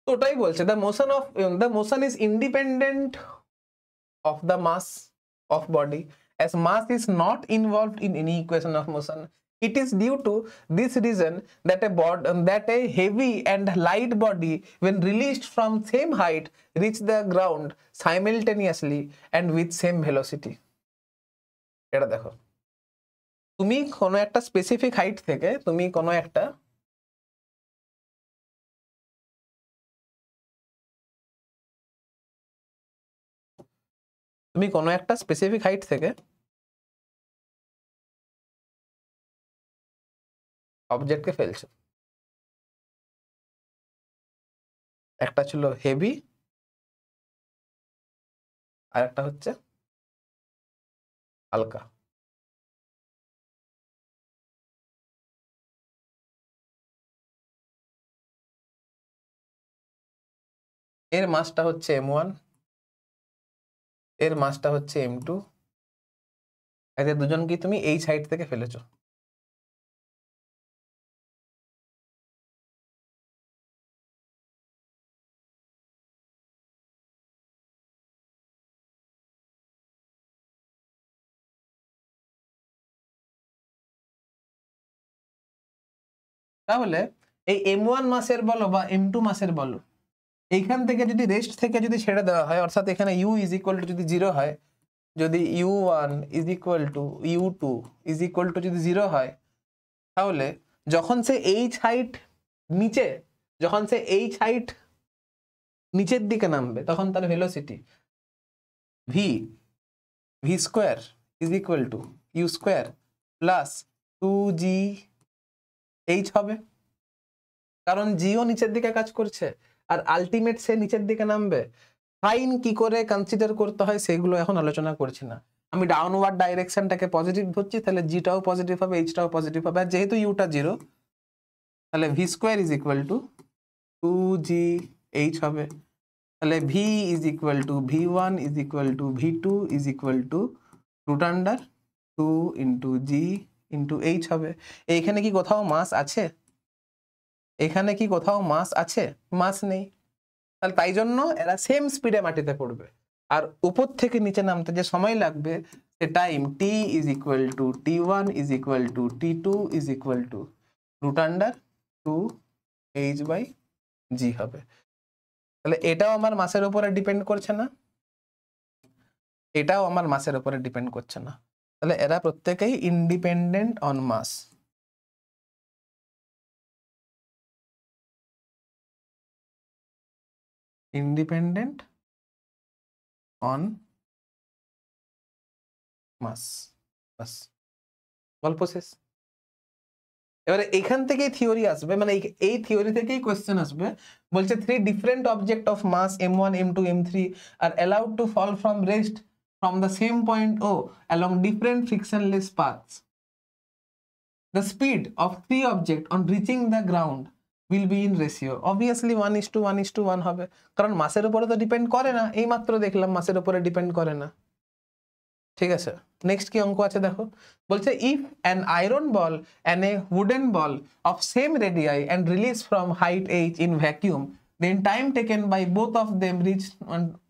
তো ওটাই বলছে the motion is independent of the mass of body as mass is not involved in any equation of motion. It is due to this reason that a heavy and light body when released from same height reach the ground simultaneously and with same velocity. এটা দেখো, তুমি কোনো একটা specific height থেকে তুমি কোনো একটা specific height থেকে অবজেক্টকে ফেলছো। একটা ছিল হেভি আর একটা হচ্ছে হালকা। এর মাসটা হচ্ছে m1, এর মাসটা হচ্ছে m2, এদের দুজনকে তুমি এই সাইড থেকে ফেলেছো। তাহলে এই m1 মাসের বলো বা m2 মাসের বলো, এইখান থেকে যদি রেস্ট থেকে যদি ছেড়ে দেওয়া হয়, অর্থাৎ এখানে u ইজ ইকুয়াল টু যদি 0 হয়, যদি u1 is equal two u2 is equal two যদি 0 হয়, তাহলে যখন সে h হাইট নিচে, যখন সে h হাইট নিচের দিকে নামবে, তখন তার velocity v square is equal two u square plus 2gh হবে, কারণ জিও নিচের দিকে কাজ করছে আর আলটিমেট সে নিচের দিকে নামবে। সাইন কি করে কনসিডার করতে হয় সেগুলো এখন আলোচনা করছি না, আমি ডাউনওয়ার্ড ডাইরেকশনটাকে পজিটিভ ধরছি, তাহলে জিটাও পজিটিভ হবে, এইচটাও পজিটিভ হবে, আর যেহেতু ইউটা 0, তাহলে v square is equal to 2gh হবে। তাহলে v is equal two v1 is equal two v2 is equal to √2 into G into H হবে। এইখানে কি কোথাও মাস আছে? এখানে কি কোথাও মাস আছে? মাস নেই। তাহলে তাই জন্য এরা সেম স্পিডে মাটিতে পড়বে, আর উপর থেকে নিচে নামতে যে সময় লাগবে সে time t is equal to t1 is equal to t2 is equal to √2h/g হবে। তাহলে এটাও আমার মাসের উপরে ডিপেন্ড করছে না, এটাও আমার মাসের উপরে ডিপেন্ড করছে না। তাহলে এরা প্রত্যেকেই independent on mass. Independent on mass, বাস গল্প শেষ। এবারে এখান থেকেই থিওরি আসবে, মানে এই থিওরি থেকেই কোশ্চেন আসবে। বলছে 3 different object of mass m1 m2 m3 are allowed to fall from rest from the same point O along different frictionless paths. The speed of 3 objects on reaching the ground will be in ratio. Obviously 1:1:1 হবে, কারণ মাসের উপরে তো depend করে না, এই মাত্র দেখলাম মাসের উপরে ডিপেন্ড করে না। ঠিক আছে, নেক্সট কি অঙ্ক আছে দেখো, বলছে if an iron ball and a wooden ball of same radii and release from height h in vacuum then time taken by both of them reach,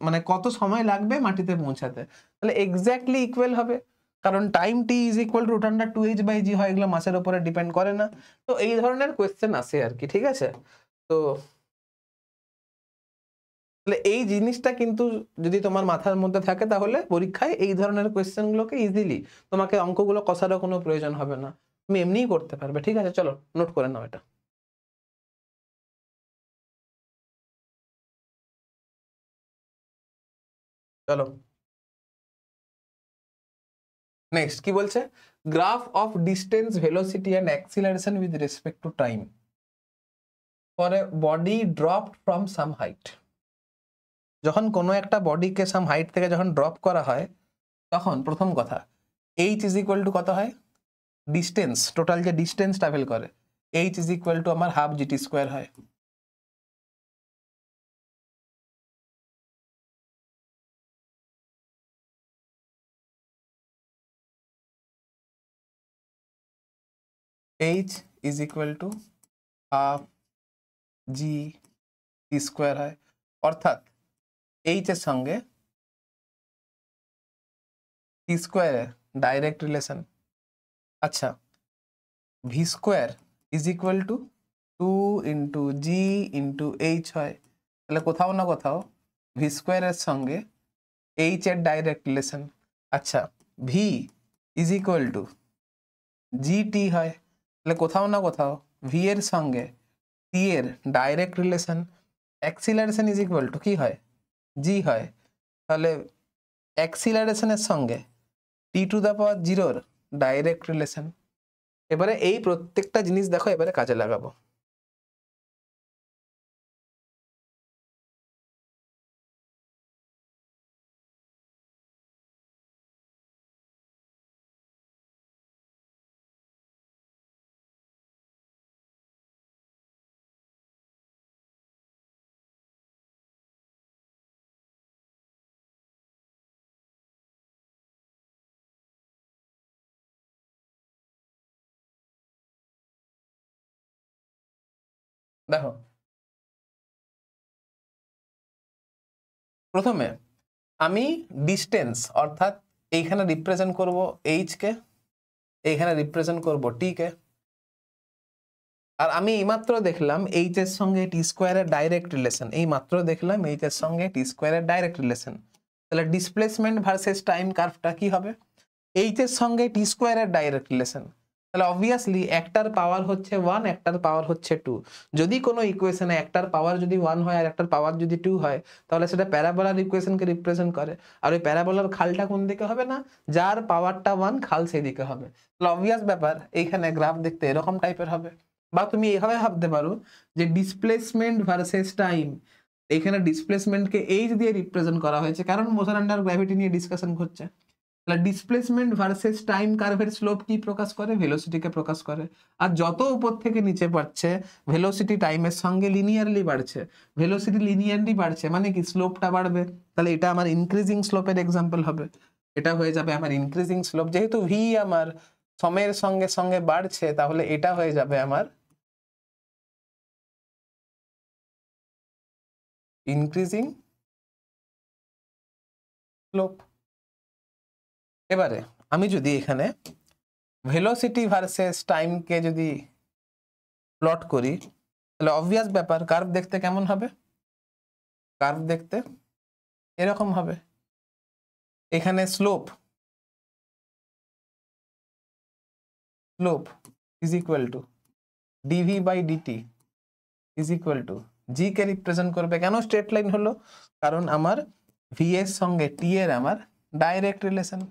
মানে কত সময় লাগবে মাটিতে পৌঁছাতে, তাহলে এক্স্যাক্টলি ইকুয়াল হবে, কারণ time t is equal to root under 2h/g হয়, এগুলো মাসের উপরে ডিপেন্ড করে না। তো এই ধরনের কোয়েশ্চেন আসে আর কি, ঠিক আছে। তো তাহলে এই জিনিসটা কিন্তু যদি তোমার মাথার মধ্যে থাকে তাহলে পরীক্ষায় এই ধরনের কোয়েশ্চেন গুলোকে ইজিলি, তোমাকে অঙ্কগুলো কষারও কোনো প্রয়োজন হবে না, তুমি এমনিই করতে পারবে। ঠিক আছে, চলো নোট করে নাও এটা। চলো নেক্সট কি বলছে, graph of distance velocity and acceleration with respect to time for a body dropped from some height. যখন কোনো একটা বডিকে সাম হাইট থেকে যখন ড্রপ করা হয় তখন প্রথম কথা এইচ ইজ ইকুয়াল টু কত হয়, ডিস্টেন্স, টোটাল যে ডিস্টেন্স ট্রাভেল করে, এইচ ইজ ইকুয়াল টু আমার হাফ জিটি স্কোয়ার হয়। H is equal to half G T square হয়, অর্থাৎ এইচ এর সঙ্গে টি স্কোয়ারের ডাইরেক্ট রিলেশন। আচ্ছা, V square is equal to 2 × G × H হয়, তাহলে কোথাও না কোথাও ভি স্কোয়ারের সঙ্গে এইচ এর ডাইরেক্ট রিলেশন। আচ্ছা, ভি ইজ ইকুয়াল টু জি টি হয়, তাহলে কোথাও না কোথাও ভি এর সঙ্গে টি এর direct relation. Acceleration is equal two কি হয়, জি হয়, তাহলে অ্যাক্সিলারেশনের সঙ্গে t⁻0 ডাইরেক্ট রিলেশন। এবারে এই প্রত্যেকটা জিনিস দেখো এবারে কাজে লাগাবো। দেখো প্রথমে আমি ডিস্টেন্স অর্থাৎ এইখানে রিপ্রেজেন্ট করব এইচ কে, এইখানে রিপ্রেজেন্ট করব টি কে, আর আমি এইমাত্র দেখলাম এইচ এর সঙ্গে টি স্কোয়ারের ডাইরেক্ট রিলেশন, এই মাত্র দেখলাম এইচ এর সঙ্গে টি স্কোয়ারের ডাইরেক্ট রিলেশন, তাহলে ডিসপ্লেসমেন্ট ভার্সেস টাইম কার্ভটা কি হবে, এইচ এর সঙ্গে টি স্কোয়ারের ডাইরেক্ট রিলেশন, তাহলে অবভিয়াসলি একটার পাওয়ার হচ্ছে 1, একটার পাওয়ার হচ্ছে 2। যদি কোনো ইকুয়েশনে একটার পাওয়ার যদি 1 হয় আর একটার পাওয়ার যদি 2 হয় তাহলে সেটা প্যারাবোলার ইকুয়েশনকে রিপ্রেজেন্ট করে, আর ওই প্যারাবোলার খালটা কোন দিকে হবে না, যার পাওয়ারটা 1 খাল সেই দিকে হবে। তাহলে অবভিয়াস ব্যাপার এইখানে গ্রাফ দেখতে এরকম টাইপের হবে। বা তুমি এইভাবে ভাবতে পারো যে ডিসপ্লেসমেন্ট ভার্সেস টাইম, এখানে ডিসপ্লেসমেন্টকে এইচ দিয়ে রিপ্রেজেন্ট করা হয়েছে কারণ মোশন আন্ডার গ্র্যাভিটি নিয়ে ডিসকাশন হচ্ছে। তাহলে ডিসপ্লেসমেন্ট ভার্সেস টাইম কার্ভের স্লোপ কি প্রকাশ করে, ভেলোসিটিকে প্রকাশ করে। আর যত উপর থেকে নিচে বাড়ছে ভেলোসিটি টাইমের সঙ্গে লিনিয়ারলি বাড়ছে, ভেলোসিটি লিনিয়ারলি বাড়ছে মানে কি স্লোপটা বাড়বে, তাহলে এটা আমার ইনক্রিজিং স্লোপের এক্সাম্পল হবে, এটা হয়ে যাবে আমার ইনক্রিজিং স্লোপ। যেহেতু ভি আমার সময়ের সঙ্গে সঙ্গে বাড়ছে তাহলে এটা হয়ে যাবে আমার ইনক্রিজিং স্লোপ। এবারে আমি যদি এখানে ভেলোসিটি ভার্সেস টাইমকে যদি প্লট করি তাহলে অবভিয়াস ব্যাপার কার্ভ দেখতে কেমন হবে, কার্ভ দেখতে এরকম হবে। এখানে slope is equal two dv/dt is equal to G K represent করবে। কেন স্ট্রেট লাইন হলো, কারণ আমার ভি এর সঙ্গে টি এর আমার ডাইরেক্ট রিলেশন।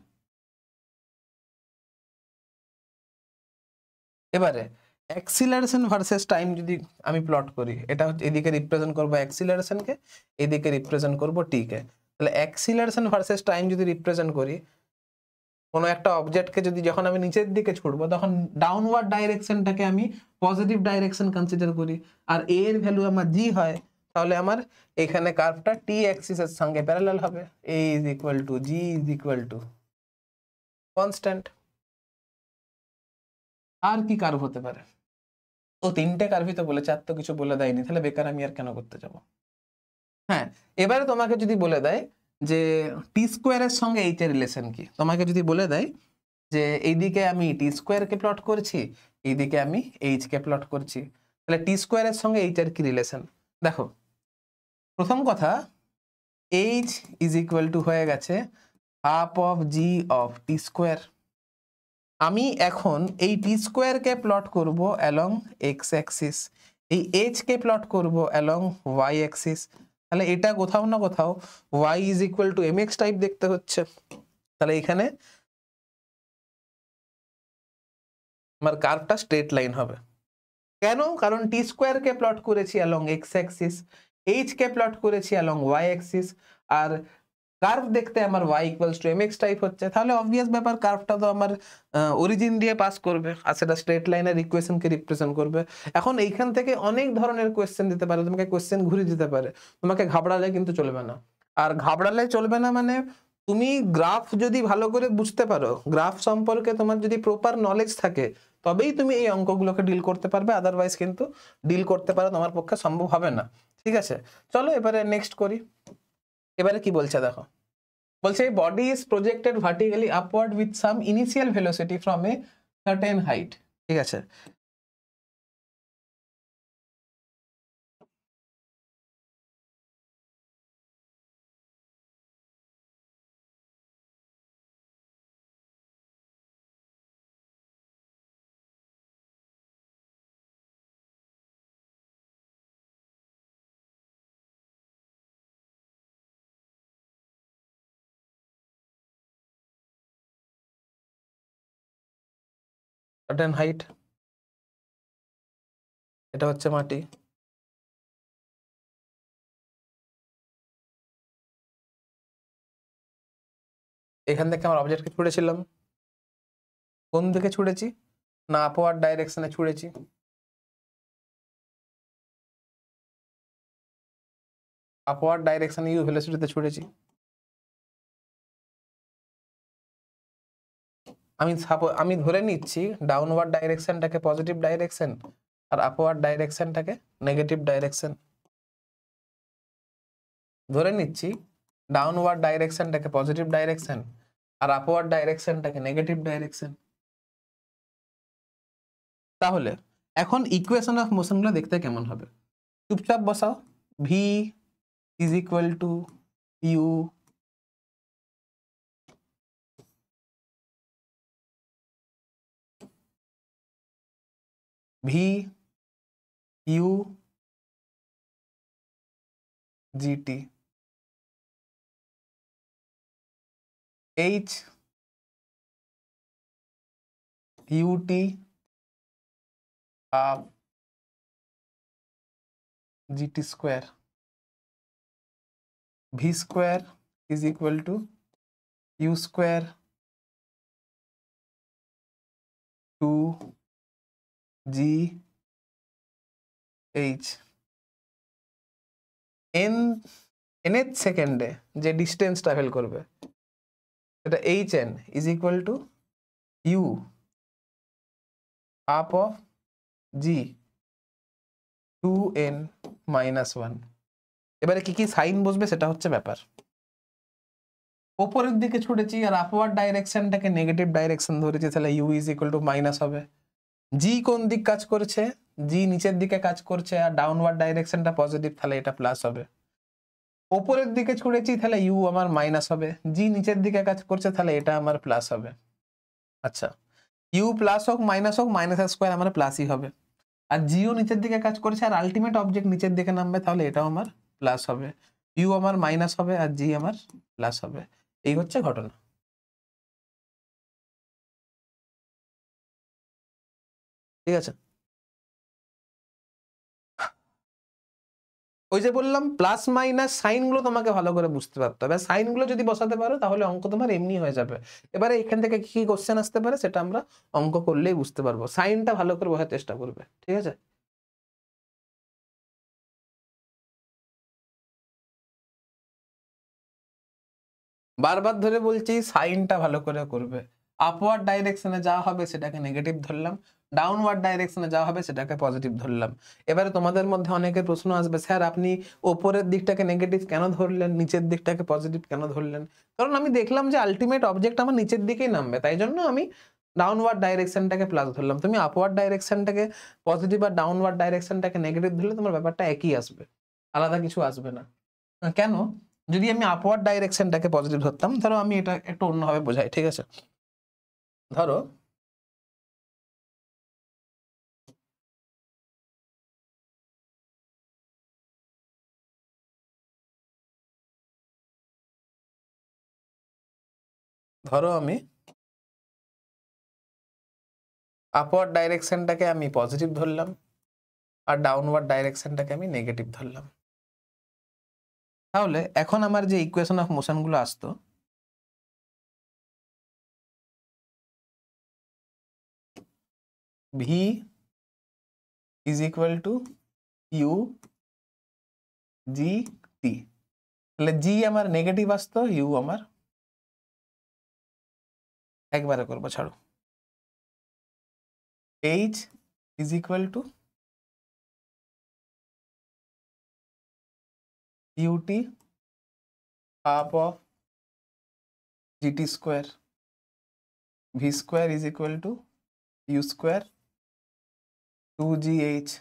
এবারে অ্যাক্সিলারেশন ভার্সেস টাইম যদি আমি প্লট করি, এটা হচ্ছে এদিকে রিপ্রেজেন্ট করবো অ্যাক্সিলারেশনকে, এদিকে রিপ্রেজেন্ট করবো টি কে। তাহলে অ্যাক্সিলারেশন ভার্সেস টাইম যদি রিপ্রেজেন্ট করি, কোনো একটা অবজেক্টকে যদি যখন আমি নিচের দিকে ছুটবো তখন ডাউনওয়ার্ড ডাইরেকশনটাকে আমি পজিটিভ ডাইরেকশন কনসিডার করি, আর এ এর ভ্যালু আমার জি হয়, তাহলে আমার এখানে কার্ভটা টি অ্যাক্সিসের সঙ্গে প্যারালাল হবে। A is equal to g is equal to constant. আর কি কার্ভ হতে পারে? ও তিনটে কার্ভই তো বলেছে, আর তো কিছু বলে দেয়নি, তাহলে বেকার আমি আর কেন করতে যাব। হ্যাঁ, এবারে তোমাকে যদি বলে দেয় যে টি স্কোয়ারের সঙ্গে এইচ এর রিলেশন কি, তোমাকে যদি বলে দেয় যে এইদিকে আমি টি স্কোয়ারকে প্লট করছি, এইদিকে আমি এইচ কে প্লট করছি, তাহলে টি স্কোয়ারের সঙ্গে এইচ এর কি রিলেশন? দেখো, প্রথম কথা, এইচ ইজ ইকুয়াল টু হয়ে গেছে half of g of t square. আমি এখন এই টি স্কোয়ারকে প্লট করব অ্যালং এক্স অ্যাক্সিস, এই এইচ কে প্লট করব অ্যালং ওয়াই অ্যাক্সিস, তাহলে এটা কোথাও না কোথাও y is equal two mx type দেখতে হচ্ছে। তাহলে এখানে আমার কার্ভটা স্ট্রেট লাইন হবে। কেন? কারণ টি স্কোয়ার কে প্লট করেছি along x Axis, H K plot করেছি অ্যালং ওয়াই অ্যাক্সিস, আর কার্ভ দেখতে আমার y equals to mx type হচ্ছে, তাহলে অবভিয়াস ব্যাপার কার্ভটা তো আমার অরিজিন দিয়ে পাস করবে আর সেটা স্ট্রেট লাইনের ইকুয়েশনকে রিপ্রেজেন্ট করবে। এখন এইখান থেকে অনেক ধরনের কোয়েশ্চেন দিতে পারে, তোমাকে কোয়েশ্চেন ঘুরিয়ে দিতে পারে, তোমাকে ঘাবড়ালে কিন্তু চলবে না। আর ঘাবড়ালে চলবে না মানে তুমি গ্রাফ যদি ভালো করে বুঝতে পারো, গ্রাফ সম্পর্কে তোমার যদি প্রপার নলেজ থাকে, তবেই তুমি এই অঙ্কগুলোকে ডিল করতে পারবে, আদারওয়াইজ কিন্তু ডিল করতে পারো তোমার পক্ষে সম্ভব হবে না। ঠিক আছে, চলো এবারে নেক্সট করি। এবারে কি বলছে দেখো, বলছে body is projected vertically upward with some initial velocity from a certain height. ঠিক আছে, সার্টেন হাইট, এটা হচ্ছে মাটি। এখান থেকে আমার অবজেক্টকে ছুঁড়েছিলাম, কোন দিকে ছুঁড়েছি? না আপওয়ার্ড ডাইরেকশনে ছুঁড়েছি। আপওয়ার্ড ডাইরেকশনে ইউ ভেলোসিটিতে ছুঁড়েছি। আমি ধরে নিচ্ছি ডাউনওয়ার্ড ডাইরেকশনটাকে পজিটিভ ডাইরেকশন আর আপওয়ার্ড ডাইরেকশনটাকে নেগেটিভ ডাইরেকশন। ধরে নিচ্ছি ডাউনওয়ার্ড ডাইরেকশনটাকে পজিটিভ ডাইরেকশন আর আপওয়ার্ড ডাইরেকশনটাকে নেগেটিভ ডাইরেকশন। তাহলে এখন ইকুয়েশন অফ মোশনগুলো দেখতে কেমন হবে? চুপচাপ বসাও, v is equal to u v u gt, h ut half GT square, v square is equal to u square two g h. nth সেকেন্ডে যে ডিস্টেন্স ট্রাভেল করবে সেটা hn is equal to u half of g 2n minus 1। এবারে কি কি sign বসবে সেটা হচ্ছে ব্যাপার। ওপরের দিকে ছুটেছি আর আপওয়ার্ড ডাইরেকশনটাকে নেগেটিভ ডাইরেকশন ধরেছি, তাহলে u is equal to minus হবে। জি কোন দিক কাজ করছে? জি নিচের দিকে কাজ করছে আর ডাউনওয়ার্ড ডাইরেকশনটা পজিটিভ, তাহলে এটা প্লাস হবে। ওপরের দিকে ছুঁড়েছি তাহলে ইউ আমার মাইনাস হবে, জি নিচের দিকে কাজ করছে তাহলে এটা আমার প্লাস হবে। আচ্ছা, ইউ প্লাস হোক মাইনাস স্কোয়ার আমার প্লাসই হবে। আর জিও নিচের দিকে কাজ করছে আর আলটিমেট অবজেক্ট নিচের দিকে নামবে, তাহলে এটাও আমার প্লাস হবে। ইউ আমার মাইনাস হবে আর জি আমার প্লাস হবে। এই হচ্ছে ঘটনা। ঠিক আছে, ওই যে বললাম প্লাস মাইনাস সাইনগুলো তোমাকে ভালো করে বুঝতে পারতে হবে, সাইনগুলো যদি বসাতে পারো তাহলে অঙ্ক তোমার এমনি হয়ে যাবে। এবারে এখান থেকে কি কি কোশ্চেন আসতে পারে সেটা আমরা অঙ্ক করলেই বুঝতে পারবো, সাইনটা ভালো করে বোঝার চেষ্টা করবে। ঠিক আছে, বারবার ধরে বলছি সাইনটা ভালো করে করবে, আপওয়ার্ড ডাইরেকশনে যা হবে সেটাকে নেগেটিভ ধরলাম, ডাউনওয়ার্ড ডাইরেকশনে যা হবে সেটাকে পজিটিভ ধরলাম। এবারে তোমাদের মধ্যে অনেকের প্রশ্ন আসবে, স্যার আপনি ওপরের দিকটাকে নেগেটিভ কেন ধরলেন, নিচের দিকটাকে পজিটিভ কেন ধরলেন? কারণ আমি দেখলাম যে আলটিমেট অবজেক্ট আমার নিচের দিকেই নামবে, তাই জন্য আমি ডাউনওয়ার্ড ডাইরেকশনটাকে প্লাস ধরলাম। তুমি আপওয়ার্ড ডাইরেকশনটাকে পজিটিভ আর ডাউনওয়ার্ড ডাইরেকশনটাকে নেগেটিভ ধরলে তোমার ব্যাপারটা একই আসবে, আলাদা কিছু আসবে না। কেন? যদি আমি আপওয়ার্ড ডাইরেকশনটাকে পজিটিভ ধরতাম, ধরো আমি এটা একটু অন্যভাবে বোঝাই, ঠিক আছে? ধরো আমি আপওয়ার্ড ডাইরেকশনটাকে আমি পজিটিভ ধরলাম আর ডাউনওয়ার্ড ডাইরেকশনটাকে আমি নেগেটিভ ধরলাম। তাহলে এখন আমার যে ইকুয়েশন অফ মোশন গুলো আসতো, v is equal to u g t, তাহলে জি আমার নেগেটিভ আসতো, ইউ আমার, একবারে করবো ছাড়ো, h is equal to ut half of gt square, v square is equal to u square 2gh,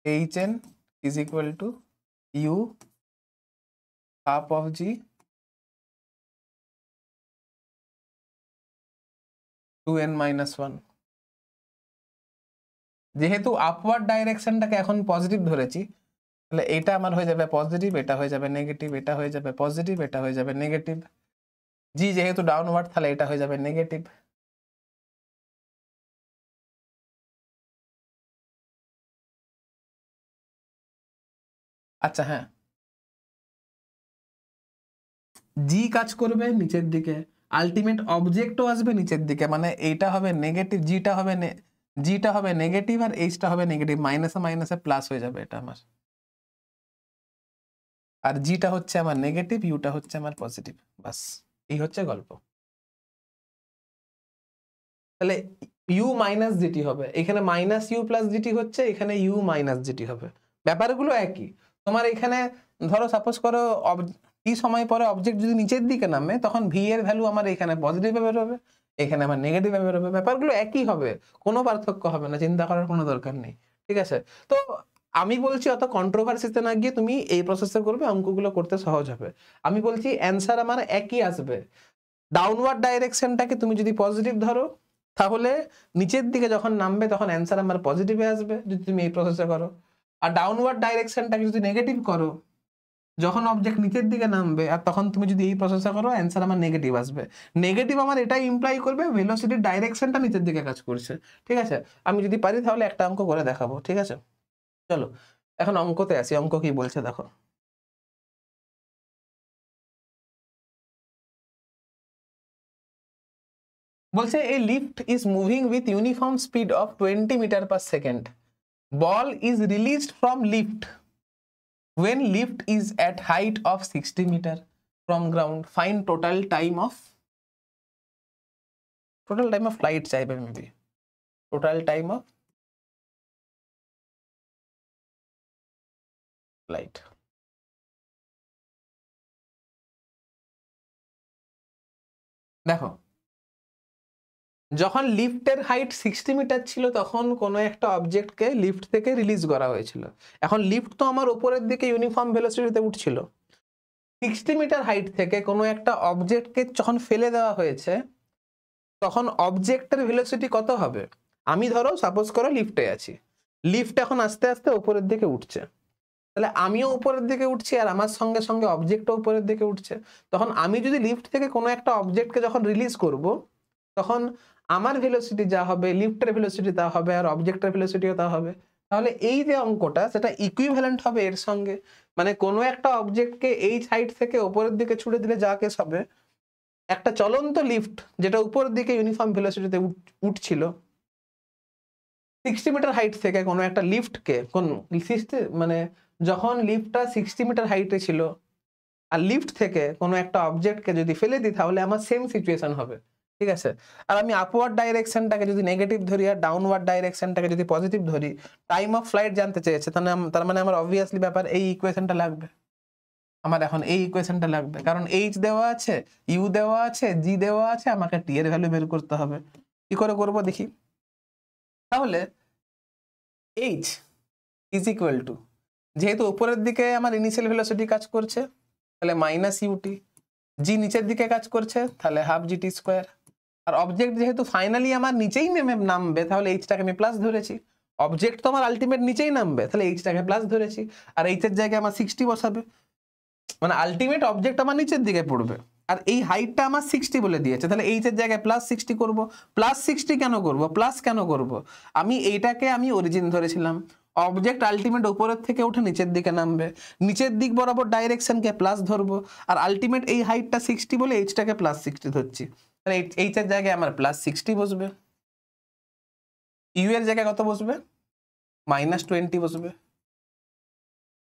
hn is equal to u half of g 2n minus 1। যেহেতু upward ডাইরেকশনটাকে এখন positive ধরেছি, তাহলে এটা আমার হয়ে যাবে পজিটিভ, এটা হয়ে যাবে নেগেটিভ, এটা হয়ে যাবে পজিটিভ, এটা হয়ে যাবে নেগেটিভ। জি যেহেতু ডাউনওয়ার্ড, তাহলে এটা হয়ে যাবে নেগেটিভ। আচ্ছা হ্যাঁ, জি কাজ করবে নিচের দিকে, আলটিমেট অবজেক্টও আসবে নিচের দিকে, মানে এইটা হবে নেগেটিভ, জিটা হবে নেগেটিভ আর এইচটা হবে নেগেটিভ, মাইনাসে মাইনাসে প্লাস হয়ে যাবে এটা আমার। আর জিটা হচ্ছে আমার নেগেটিভ, ইউটা হচ্ছে আমার পজিটিভ, বাস এই হচ্ছে গল্প। তাহলে ইউ মাইনাস জিটি হবে, এখানে মাইনাস ইউ প্লাস জিটি হচ্ছে, এখানে ইউ মাইনাস জিটি হবে, ব্যাপারগুলো একই। তোমার এখানে ধরো সাপোজ করো টি সময় পরে অবজেক্ট যদি নিচের দিকে নামে, তখন ভি এর ভ্যালু আমার এখানে পজিটিভে বেরোবে, এখানে আমার নেগেটিভে বেরোবে, ব্যাপারগুলো একই হবে, কোনো পার্থক্য হবে না, চিন্তা করার কোনো দরকার নেই, ঠিক আছে? তো আমি বলছি অত কন্ট্রোভার্সিতে না গিয়ে তুমি এই প্রসেসে করবে, অঙ্কগুলো করতে সহজ হবে। আমি বলছি অ্যান্সার আমার একই আসবে। ডাউনওয়ার্ড ডাইরেকশনটাকে তুমি যদি পজিটিভ ধরো, তাহলে নিচের দিকে যখন নামবে তখন অ্যান্সার আমার পজিটিভে আসবে, যদি তুমি এই প্রসেসে করো। আর ডাউনওয়ার্ড ডাইরেকশনটাকে যদি নেগেটিভ করো, যখন অবজেক্ট নিচের দিকে নামবে আর তখন তুমি যদি এই প্রসেসে করো, অ্যান্সার আমার নেগেটিভ আসবে। নেগেটিভ আমার এটাই ইমপ্লাই করবে ভেলোসিটির ডাইরেকশনটা নিচের দিকে কাজ করছে, ঠিক আছে? আমি যদি পারি তাহলে একটা অঙ্ক করে দেখাবো, ঠিক আছে? চলো এখন অঙ্কতে আসি, অঙ্ক কি বলছে দেখো। বলছে a lift is moving with uniform speed of 20 meter per second. Ball is released from lift when lift is at height of 60 meter from ground. Find total time of flight চাইবে maybe, total time of flight। দেখো যখন লিফটের height 60 metre ছিল, তখন কোনো একটা অবজেক্টকে lift থেকে release করা হয়েছিল। এখন লিফট তো আমার উপরের দিকে ইউনিফর্ম ভেলোসিটিতে উঠছিল, 60 মিটার হাইট থেকে কোনো একটা অবজেক্টকে যখন ফেলে দেওয়া হয়েছে, তখন অবজেক্টের ভেলোসিটি কত হবে? আমি ধরো সাপোজ করো লিফটে আছি, লিফট এখন আস্তে আস্তে উপরের দিকে উঠছে, তাহলে আমিও উপরের দিকে উঠছি আর আমার সঙ্গে সঙ্গে অবজেক্টও উপরের দিকে উঠছে। তখন আমি যদি লিফট থেকে কোনো একটা অবজেক্টকে যখন রিলিজ করব, তখন আমার ভেলোসিটি যা হবে, লিফটের ভেলোসিটি তা হবে, আর অবজেক্টের ভেলোসিটিও তা হবে। তাহলে এই যে অঙ্কটা, সেটা ইকুইভ্যালেন্ট হবে এর সঙ্গে, মানে কোনো একটা অবজেক্টকে এই হাইট থেকে উপরের দিকে ছুড়ে দিলে যা কেস হবে, একটা চলন্ত লিফট যেটা উপরের দিকে ইউনিফর্ম ভেলোসিটিতে উঠছিল, 60 মিটার হাইট থেকে কোনো একটা লিফটকে, মানে যখন লিফটটা 60 মিটার হাইটে ছিল আর লিফট থেকে কোনো একটা অবজেক্টকে যদি ফেলে দিই, তাহলে আমার সেম সিচুয়েশন হবে। ঠিক আছে। আর আমি আপওয়ার্ড ডাইরেকশনটাকে যদি নেগেটিভ ধরি আর ডাউনওয়ার্ড ডাইরেকশনটাকে যদি পজিটিভ ধরি, টাইম অফ ফ্লাইট জানতে চেয়েছে, তার মানে আমার অবভিয়াসলি ব্যাপার এই ইকুয়েশনটা লাগবে। আমার এখন এই ইকুয়েশনটা লাগবে, কারণ এইচ দেওয়া আছে, ইউ দেওয়া আছে, জি দেওয়া আছে, আমাকে টি এর ভ্যালু বের করতে হবে। কি করে করব দেখি। তাহলে এইচ ইজ ইকুয়াল টু, যেহেতু উপরের দিকে আমার ইনিশিয়াল ভেলোসিটি কাজ করছে তাহলে মাইনাস ইউটি, জি নিচের দিকে কাজ করছে তাহলে হাফ জিটি স্কোয়ার, আর অবজেক্ট যেহেতু ফাইনালি আমার নিচেই নামবে তাহলে এইচটাকে আমি প্লাস ধরেছি। অবজেক্ট তো আমার আলটিমেট নিচেই নামবে, তাহলে এইচটাকে প্লাস ধরেছি, আর এইচের জায়গায় আমার 60 বসাবে, মানে আলটিমেট অবজেক্ট আমার নিচের দিকে পড়বে, আর এই হাইটটা আমার 60 বলে দিয়েছে, তাহলে এইচের জায়গায় প্লাস 60 করব। প্লাস 60 কেন করব, প্লাস কেন করব, আমি এইটাকে আমি অরিজিন ধরেছিলাম, অবজেক্ট আলটিমেট উপরের থেকে উঠে নিচের দিকে নামবে, নিচের দিক বরাবর ডাইরেকশনকে প্লাস ধরবো, আর আলটিমেট এই হাইটটা 60 বলে এইচটাকে প্লাস 60 ধরছি, তাহলে এইচের জায়গায় আমার প্লাস 60 বসবে, ইউ এর জায়গায় কত বসবে, মাইনাস 20 বসবে।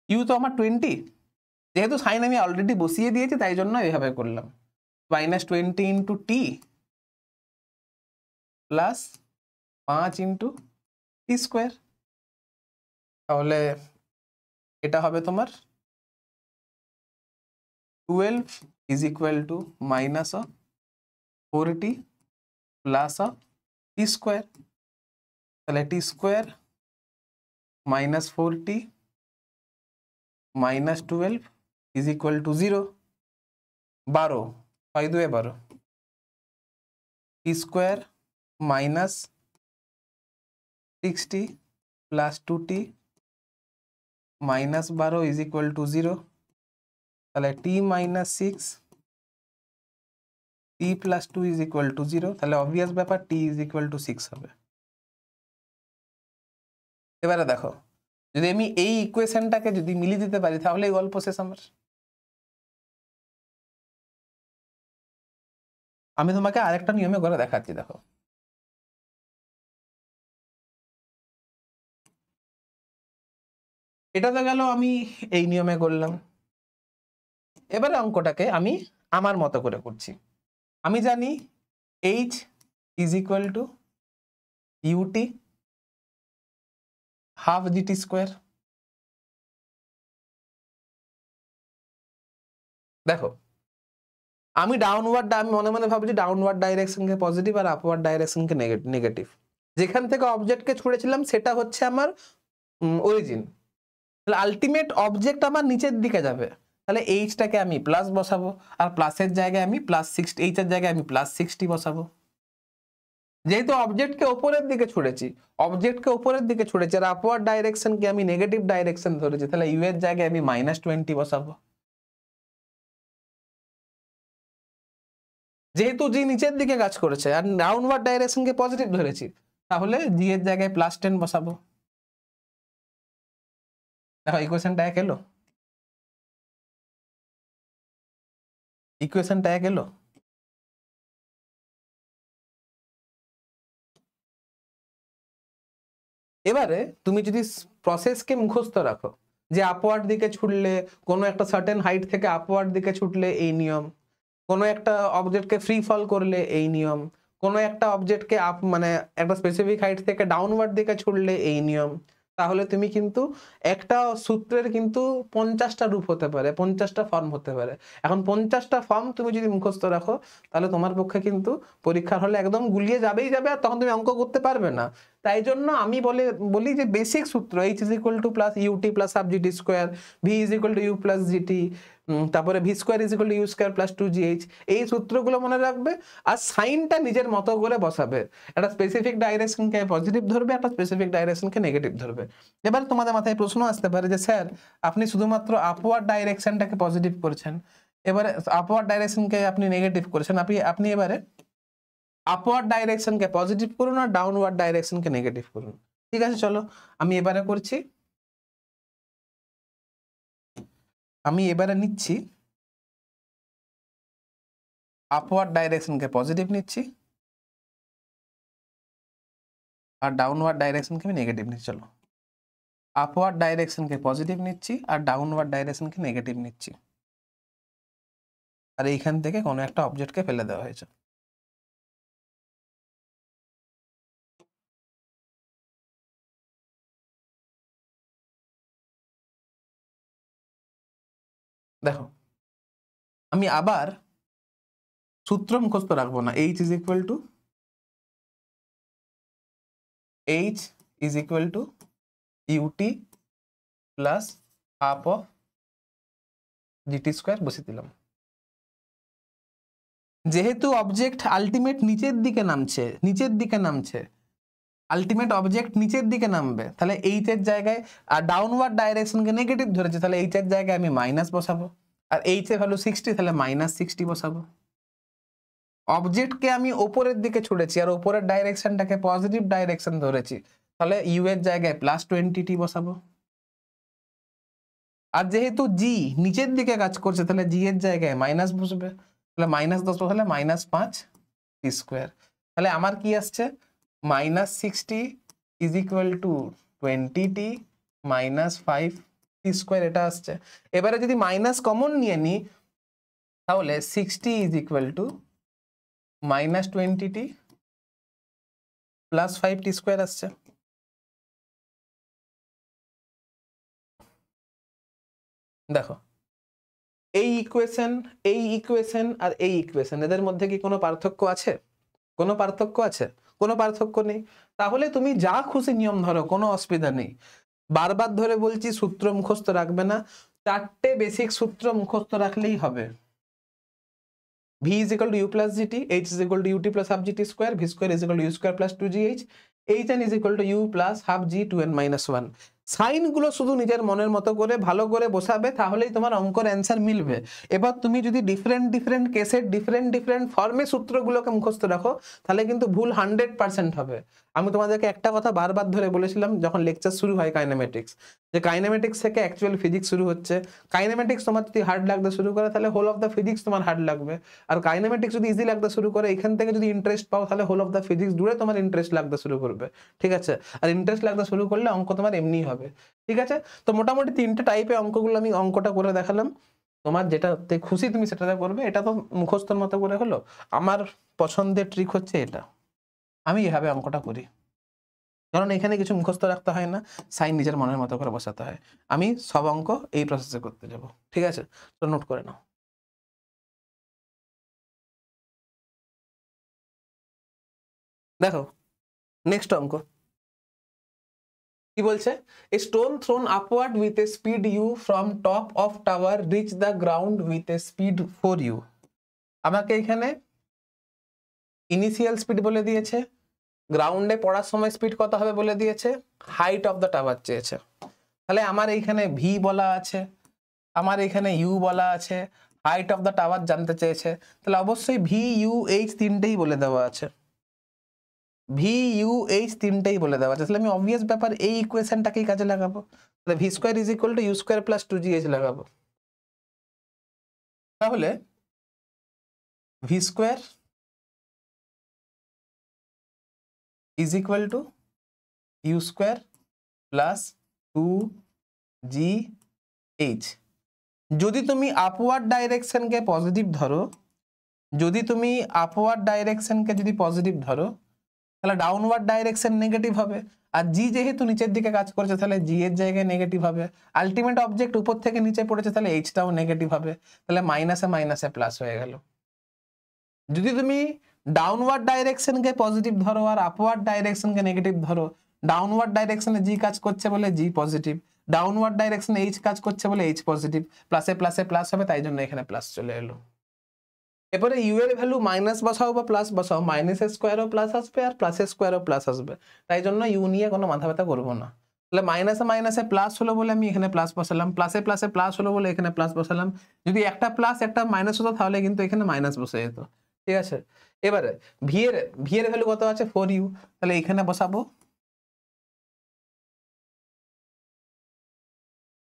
ইউ তো আমার 20, যেহেতু সাইন আমি অলরেডি বসিয়ে দিয়েছি তাই জন্য এইভাবে করলাম, minus 20 into t plus 5 into t square, তাহলে এটা হবে তোমার 12 is equal to minus of 4t plus of t square, তাহলে t square minus 4t minus 12 is equal to 0, 12, 5 2 12, t square minus 60 plus 2t minus 12 is equal to 0, তাহলে t minus 6 t plus 2 is equal to 0, তাহলে obvious ব্যাপার t is equal two 6 হবে। এবারে দেখো, যদি আমি এই ইকুয়েশনটাকে যদি মিলিয়ে দিতে পারি তাহলে এই গল্প শেষ আমার। আমি তোমাকে আরেকটা নিয়মে করে দেখাচ্ছি, দেখো এটা তো গেল আমি এই নিয়মে করলাম, এবারে অঙ্কটাকে আমি আমার মতো করে করছি। আমি জানি h is equal to ut half GT square. দেখো আমি আমি মনে মনে ভাবছি ডাউনওয়ার্ড ডাইরেকশনকে পজিটিভ আর আপওয়ার্ড ডাইরেকশনকে নেগেটিভ, যেখান থেকে অবজেক্টকে ছুড়েছিলাম সেটা হচ্ছে আমার অরিজিন, তাহলে আলটিমেট অবজেক্ট আমার নিচের দিকে যাবে, তাহলে এইচটাকে আমি প্লাস বসাবো, আর প্লাসের জায়গায় আমি প্লাস 60, এইচের জায়গায় আমি প্লাস 60 বসাবো। যেহেতু অবজেক্টকে উপরের দিকে ছুড়েছি, আর আপওয়ার্ড ডাইরেকশনকে আমি নেগেটিভ ডাইরেকশন ধরেছি, তাহলে ইউ এর জায়গায় আমি মাইনাস 20 বসাবো। যেহেতু জি নিচের দিকে কাজ করেছে আর ডাউনওয়ার্ড ডাইরেকশনকে পজিটিভ ধরেছি, তাহলে জি এর জায়গায় প্লাস 10 বসাবো। দেখো ইকুয়েশনটা এক এলো, ইকুয়েশনটা এক এলো। এবারে তুমি যদি প্রসেসকে মুখস্থ রাখো, যে আপওয়ার্ড দিকে ছুটলে কোনো একটা সার্টেন হাইট থেকে আপওয়ার্ড দিকে ছুটলে এই নিয়ম, কোনো একটা অবজেক্টকে ফ্রি ফল করলে এই নিয়ম, কোনো একটা অবজেক্টকে মানে একটা স্পেসিফিক হাইট থেকে ডাউনওয়ার্ড দিকে ছুটলে এই নিয়ম, তাহলে তুমি কিন্তু একটা সূত্রের কিন্তু 50টা রূপ হতে পারে, 50টা ফর্ম হতে পারে। এখন 50টা ফর্ম তুমি যদি মুখস্থ রাখো তাহলে তোমার পক্ষে কিন্তু পরীক্ষার হলে একদম গুলিয়ে যাবেই যাবে, আর তখন তুমি অঙ্ক করতে পারবে না। তাই জন্য আমি বলি যে বেসিক সূত্র h is equal to plus u t plus half GT square, v is equal to u plus g t, তারপরে v square is equal to u square plus 2gh, এই সূত্রগুলো মনে রাখবে, আর সাইনটা নিজের মতো করে বসাবে, একটা স্পেসিফিক ডাইরেকশনকে পজিটিভ ধরবে, একটা স্পেসিফিক ডাইরেকশনকে নেগেটিভ ধরবে। এবার তোমাদের মাথায় প্রশ্ন আসতে পারে যে স্যার আপনি শুধুমাত্র আপওয়ার্ড ডাইরেকশনটাকে পজিটিভ করেছেন, এবারে আপওয়ার্ড ডাইরেকশনকে আপনি নেগেটিভ করেছেন, আপনি এবারে আপওয়ার্ড ডাইরেকশনকে পজিটিভ করুন আর ডাউনওয়ার্ড ডাইরেকশনকে নেগেটিভ করুন। ঠিক আছে, চলো আমি এবারে করছি। আমি এবারে নিচ্ছি আপওয়ার্ড ডাইরেকশনকে পজিটিভ নিচ্ছি আর ডাউনওয়ার্ড ডাইরেকশনকে আমি নেগেটিভ নিচ্ছি। চলো আপওয়ার্ড ডাইরেকশনকে পজিটিভ নিচ্ছি আর ডাউনওয়ার্ড ডাইরেকশনকে নেগেটিভ নিচ্ছি, আর এইখান থেকে কোনো একটা অবজেক্টকে ফেলে দেওয়া হয়েছে। দেখো আমি আবার সূত্র মুখস্থ রাখবো না, h is equal two ut plus half of gt square বসে দিলাম। যেহেতু অবজেক্ট আলটিমেট নিচের দিকে নামছে আলটিমেট অবজেক্ট নিচের দিকে নামবে, তাহলে এইচ এর জায়গায়, আর ডাউনওয়ার্ড ডাইরেকশনকে নেগেটিভ ধরেছে, তাহলে এইচ এর জায়গায় আমি মাইনাস বসাবো, আর এইচ এর ভ্যালু 60, তাহলে -60 বসাবো। অবজেক্টকে আমি ওপরের দিকে ছুড়েছি আর ওপরের ডাইরেকশনটাকে পজিটিভ ডাইরেকশন ধরেছি, তাহলে ইউ এর জায়গায় +20t বসাবো। আর যেহেতু জি নিচের দিকে কাজ করছে, তাহলে জি এর জায়গায় মাইনাস বসবে, তাহলে -10 বসালে -5t²। তাহলে আমার কি আসছে, -60 is equal two 20t -5t², এটা আসছে। এবারে যদি মাইনাস কমন নিয়ে নিই, তাহলে 60 is equal two -20t +5t² আসছে। দেখো এই ইকুয়েশন আর এই ইকুয়েশন, এদের মধ্যে কি কোনো পার্থক্য আছে? কোনো পার্থক্য নেই। তাহলে তুমি যা খুশি নিয়ম ধরো, কোনো অসুবিধা নেই। বারবার ধরে বলছি সূত্র মুখস্থ রাখবে না, 4টে বেসিক সূত্র মুখস্থ রাখলেই হবে। v is equal to u plus gt, h is equal to ut plus half gt square, v square is equal to u square plus 2gh, hn is equal to u plus half g 2n minus 1। Sign গুলো শুধু নিজের মনের মতো করে ভালো করে বসাবে, তাহলেই তোমার অঙ্কের অ্যান্সার মিলবে। এবার তুমি যদি ডিফারেন্ট কেসের ডিফারেন্ট ফর্মে সূত্রগুলোকে মুখস্থ রাখো, তাহলে কিন্তু ভুল 100% হবে। আমি তোমাদেরকে একটা কথা বারবার ধরে বলেছিলাম যখন লেকচার শুরু হয় কাইনেমেটিক্স, যে কাইনেমেটিক্স থেকে অ্যাকচুয়াল ফিজিক্স শুরু হচ্ছে। কাইনেমেটিক্স তোমার যদি হার্ড লাগতে শুরু করে, তাহলে হোল অফ দ্য ফিজিক্স তোমার হার্ড লাগবে। আর কাইনেমেটিক্স যদি ইজি লাগতে শুরু করে, এখান থেকে যদি ইন্টারেস্ট পাও, তাহলে হোল অফ দ্য ফিজিক্স জুড়ে তোমার ইন্টারেস্ট লাগতে শুরু করবে। ঠিক আছে? আর ইন্টারেস্ট লাগতে শুরু করলে অঙ্ক তোমার এমনিই হবে। ঠিক আছে? তো মোটামুটি 3টে টাইপের অঙ্কগুলো আমি অঙ্কটা করে দেখালাম। তোমার যেটাতে খুশি তুমি সেটাতে করবে। এটা তো মুখস্থর মতো করে হলো। আমার পছন্দের ট্রিক হচ্ছে এটা, আমি এভাবে অঙ্কটা করি, কারণ এখানে কিছু মুখস্থ রাখতে হয় না, সাইন নিজের মনের মতো করে বসাতে হয়। আমি সব অঙ্ক এই প্রসেসে করতে যাব। ঠিক আছে? তো নোট করে নাও। দেখো নেক্সট অঙ্ক কি বলছে, a stone thrown upward with a speed u from top of tower reach the ground with a speed 4u। আমাকে এখানে ইনিশিয়াল স্পিড বলে দিয়েছে, গ্রাউন্ডে পড়ার সময় স্পিড কত হবে বলে দিয়েছে, হাইট অফ দ্য টাওয়ার চেয়েছে। তাহলে আমার এইখানে ভি বলা আছে, আমার এখানে ইউ বলা আছে, হাইট অফ দ্য টাওয়ার জানতে চেয়েছে, তাহলে অবশ্যই ভি ইউ এইচ তিনটেই বলে দেওয়া আছে। ভি ইউ এইচ তিনটেই বলে দেওয়া আছে, তাহলে আমি অবভিয়াস ব্যাপার এই ইকুয়েশনটাকেই কাজে লাগাবো। তাহলে v square is equal to u square plus 2gh লাগাবো। তাহলে v square is equal to u square plus 2gh। যদি তুমি আপওয়ার্ড ডাইরেকশনকে পজিটিভ ধরো, তাহলে ডাউনওয়ার্ড ডাইরেকশন নেগেটিভ হবে। আর জি যেহেতু নিচের দিকে কাজ করছে, তাহলে জি এর জায়গায় নেগেটিভ হবে। আলটিমেট অবজেক্ট উপর থেকে নিচে পড়েছে, তাহলে এইচটাও নেগেটিভ হবে। তাহলে মাইনাসে মাইনাসে প্লাস হয়ে গেল। যদি তুমি ডাউনওয়ার্ড ডাইরেকশনকে পজিটিভ ধরো আর আপওয়ার্ড ডাইরেকশনকে নেগেটিভ ধরো, ডাউনওয়ার্ড ডাইরেকশনে জি কাজ করছে বলে জি পজিটিভ, ডাউনওয়ার্ড ডাইরেকশনে এইচ কাজ করছে বলে এইচ পজিটিভ, প্লাসে প্লাসে প্লাস হবে, তাই জন্য এখানে প্লাস চলে এলো। এরপরে ইউ এর ভ্যালু মাইনাস বসাও বা প্লাস বসাও, মাইনাসের স্কোয়ারও প্লাস আসবে আর প্লাসের স্কোয়ারও প্লাস আসবে, তাই জন্য ইউ নিয়ে কোনো মাথা ব্যথা করবো না। তাহলে মাইনাসে মাইনাসে প্লাস হলো বলে আমি এখানে প্লাস বসালাম, প্লাসে প্লাসে প্লাস হলো বলে এখানে প্লাস বসালাম। যদি একটা প্লাস একটা মাইনাস হতো, তাহলে কিন্তু এখানে মাইনাস বসে যেত। ঠিক আছে? এবারে ভি এর ভ্যালু কত আছে, 4u, তাহলে এখানে বসাবো,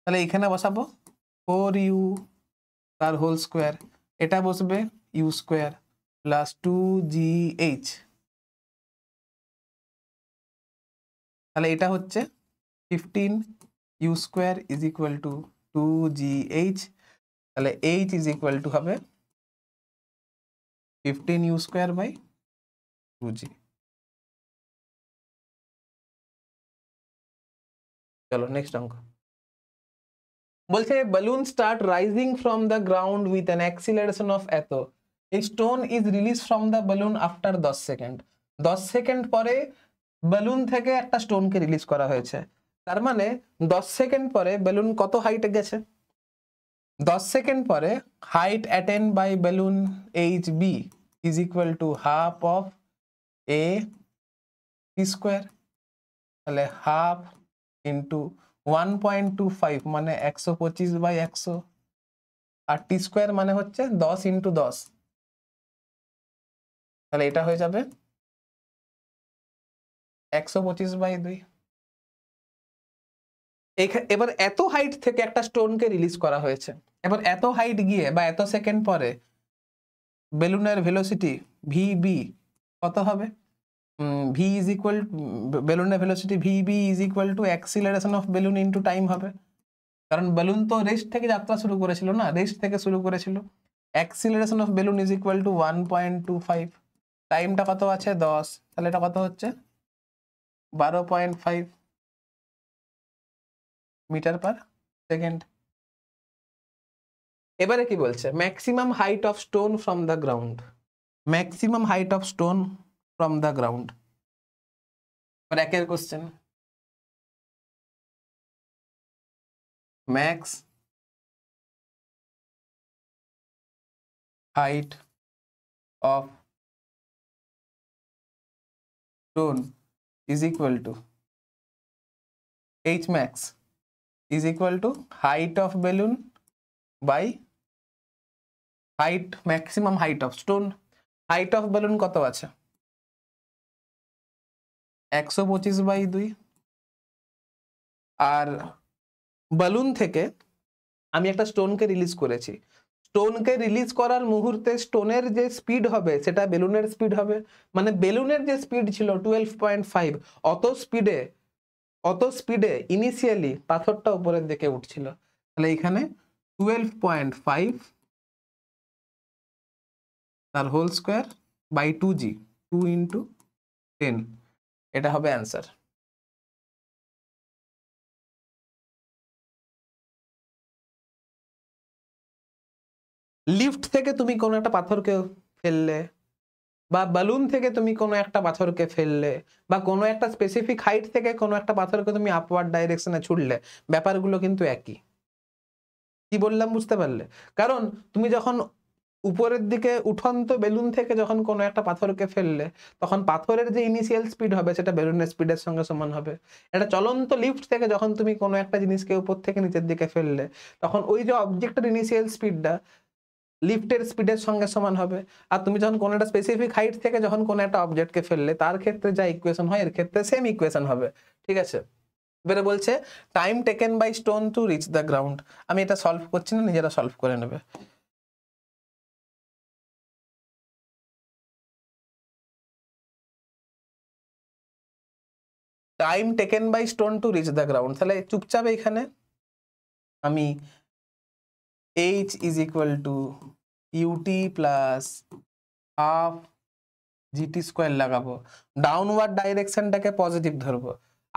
তাহলে এখানে বসাবো 4u তার হোল স্কোয়ার, এটা বসবে ইউ স্কোয়ার প্লাস 2gh। তাহলে এটা হচ্ছে 15u square is equal to 2gh। তাহলে h ইজ ইকুয়াল টু হবে 15u স্কোয়ার বাই 2g। চলো নেক্সট অঙ্ক। বলছে balloon start rising from the ground with an acceleration of এত, a stone is released from the balloon after 10 second. 10 second পরে balloon থেকে একটা স্টোনকে release করা হয়েছে, তার মানে 10 সেকেন্ড পরে বেলুন কত হাইটে গেছে? 10 সেকেন্ড পরে height attend by balloon HB is equal to half of a t square, তাহলে হাফ ইন্টু 1.25 মানে 125/100, আর টি স্কোয়ার মানে হচ্ছে 10 ইন্টু 10, তাহলে এটা হয়ে যাবে 125/2। এবার এত হাইট থেকে একটা স্টোনকে রিলিজ করা হয়েছে, এবার এত হাইট গিয়ে বা এত সেকেন্ড পরে বেলুনের ভেলোসিটি ভিবি কত হবে? ভি ইজ ইকুয়াল, বেলুনের velocity VB is equal two acceleration of balloon into time হবে, কারণ বেলুন তো রেস্ট থেকে যাত্রা শুরু করেছিল না, রেস্ট থেকে শুরু করেছিল। Acceleration of balloon is equal two 1.25, টাইমটা কত আছে 10, তাহলে এটা কত হচ্ছে 12.5 মিটার পার সেকেন্ড। এবারে কি বলছে? Maximum height of stone from the ground, maximum height of stone from the ground, একের question, max height of stone is equal to H max is equal to height of balloon by height, maximum height of stone। height of balloon কত আছে? 125/2, আর balloon থেকে আমি একটা স্টোনকে release করেছি, স্টোনকে release করার মুহূর্তে স্টোনের যে স্পিড হবে সেটা বেলুনের স্পিড হবে, মানে বেলুনের যে স্পিড ছিল 12.5, অত স্পিডে ইনিশিয়ালি পাথরটা উপরের দিকে উঠছিল, তাহলে এখানে 12.5 তার whole square by 2g, 2 into 10, এটা হবে অ্যান্সার। লিফট থেকে তুমি কোনো একটা পাথরকে ফেললে, বা বালুন থেকে তুমি কোনো একটা পাথরকে ফেললে, বা কোনো একটা স্পেসিফিক হাইট থেকে কোনো একটা পাথরকে তুমি আপওয়ার্ড ডাইরেকশনে ছুড়লে, ব্যাপারগুলো কিন্তু একই। কি বললাম বুঝতে পারলে? কারণ তুমি যখন উপরের দিকে উঠন্ত বেলুন থেকে যখন কোনো একটা পাথরকে ফেললে, তখন পাথরের যে ইনিশিয়াল স্পিড হবে সেটা বেলুনের স্পিডের সঙ্গে সমান হবে। এটা চলন্ত লিফট থেকে যখন তুমি কোনো একটা জিনিসকে উপর থেকে নিচের দিকে ফেললে, তখন ওই যে অবজেক্টের ইনিশিয়াল স্পিডটা লিফটের স্পিডের সঙ্গে সমান হবে। আর তুমি যখন কোনো একটা স্পেসিফিক হাইট থেকে যখন কোনো একটা অবজেক্টকে ফেললে, তার ক্ষেত্রে যা ইকুয়েশন হয় এর ক্ষেত্রে সেম ইকুয়েশন হবে। ঠিক আছে, এবারে বলছে time taken by stone to reach the ground. আমি এটা সলভ করছি না, নিজেরা সলভ করে নেবে। Time taken by stone to reach the ground, তাহলে চুপচাপ এখানে আমি h is equal to ut plus half GT square লাগাবো, ডাউনওয়ার্ড ডাইরেকশনটাকে পজিটিভ ধরবো।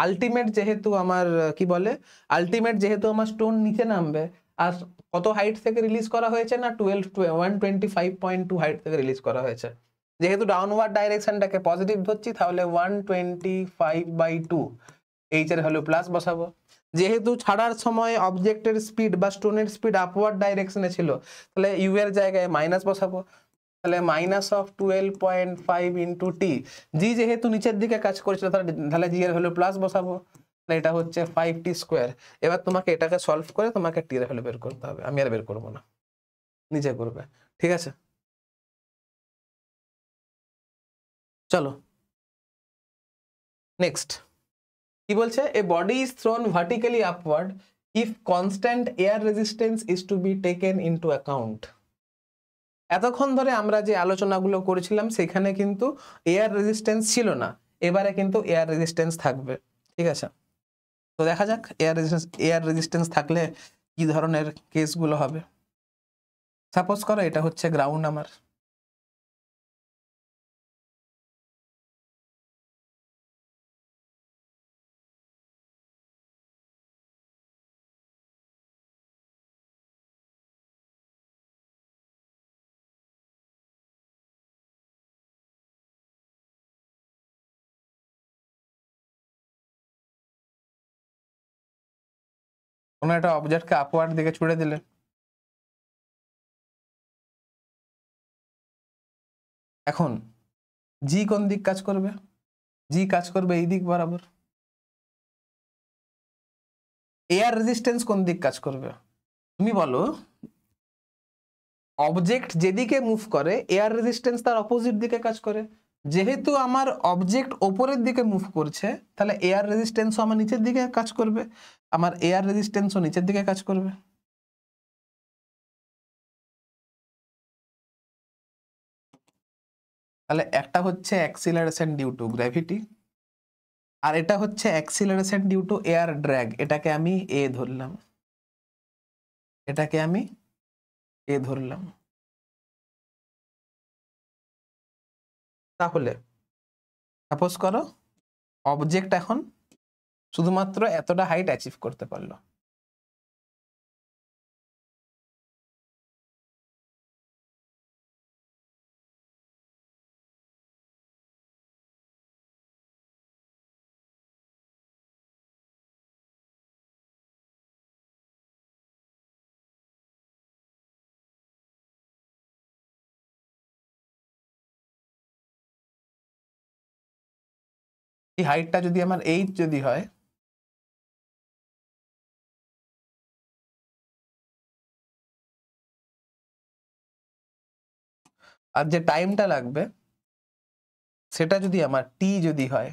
আলটিমেট যেহেতু আমার কি বলে, আলটিমেট যেহেতু আমার স্টোন নিচে নামবে, আর কত হাইট থেকে রিলিজ করা হয়েছে না 125.2 হাইট থেকে রিলিজ করা হয়েছে, যেহেতু ডাউনওয়ার্ড ডাইরেকশনটাকে পজিটিভ ধরছি তাহলে 125/2 এইচ এর ভ্যালু প্লাস বসাবো। যেহেতু ছাড়ার সময় অবজেক্টের স্পিড বা স্টোনের স্পিড আপওয়ার্ড ডাইরেকশনে ছিল, তাহলে ইউ এর জায়গায় মাইনাস বসাবো, তাহলে মাইনাস অফ 12.5 ইন্টু টি, জি যেহেতু নিচের দিকে কাজ করেছিল তাহলে জি এর ভ্যালু প্লাস বসাবো, এটা হচ্ছে 5t স্কোয়ার। এবার তোমাকে এটাকে সলভ করে তোমাকে টি এর ভ্যালু বের করতে হবে, আমি আর বের করবো না, নিজে করবে। ঠিক আছে, চলো নেক্সট কি বলছে, a body is thrown vertically upward if constant air resistance is to be taken into account. এতক্ষণ ধরে আমরা যে আলোচনাগুলো করেছিলাম সেখানে কিন্তু এয়ার রেজিস্ট্যান্স ছিল না, এবারে কিন্তু এয়ার রেজিস্ট্যান্স থাকবে। ঠিক আছে, তো দেখা যাক এয়ার রেজিস্ট্যান্স থাকলে কি ধরনের কেসগুলো হবে। সাপোজ করো এটা হচ্ছে গ্রাউন্ড আমার, কোনো একটা অবজেক্টকে আপওয়ার্ড দিকে ছুড়ে দিলে, এখন জি কোন দিক কাজ করবে? জি কাজ করবে এই দিক বরাবর। এয়ার রেজিস্ট্যান্স কোন দিক কাজ করবে? তুমি বলো, অবজেক্ট যেদিকে মুভ করে এয়ার রেজিস্ট্যান্স তার অপোজিট দিকে কাজ করে। যেহেতু আমার অবজেক্ট ওপরের দিকে মুভ করছে, তাহলে এয়ার রেজিস্ট্যান্সও আমার নিচের দিকে কাজ করবে, আমার এয়ার রেজিস্ট্যান্সও নিচের দিকে কাজ করবে। তাহলে একটা হচ্ছে অ্যাক্সিলারেশন ডিউ টু গ্র্যাভিটি, আর এটা হচ্ছে acceleration due to air drag. এটাকে আমি এ ধরলাম, এটাকে আমি এ ধরলাম। তাহলে সাপোজ করো অবজেক্ট এখন শুধুমাত্র এতটা হাইট অ্যাচিভ করতে পারলো, এই হাইটটা যদি আমার 8 যদি হয়, আর যে টাইমটা লাগবে সেটা যদি আমার টি যদি হয়,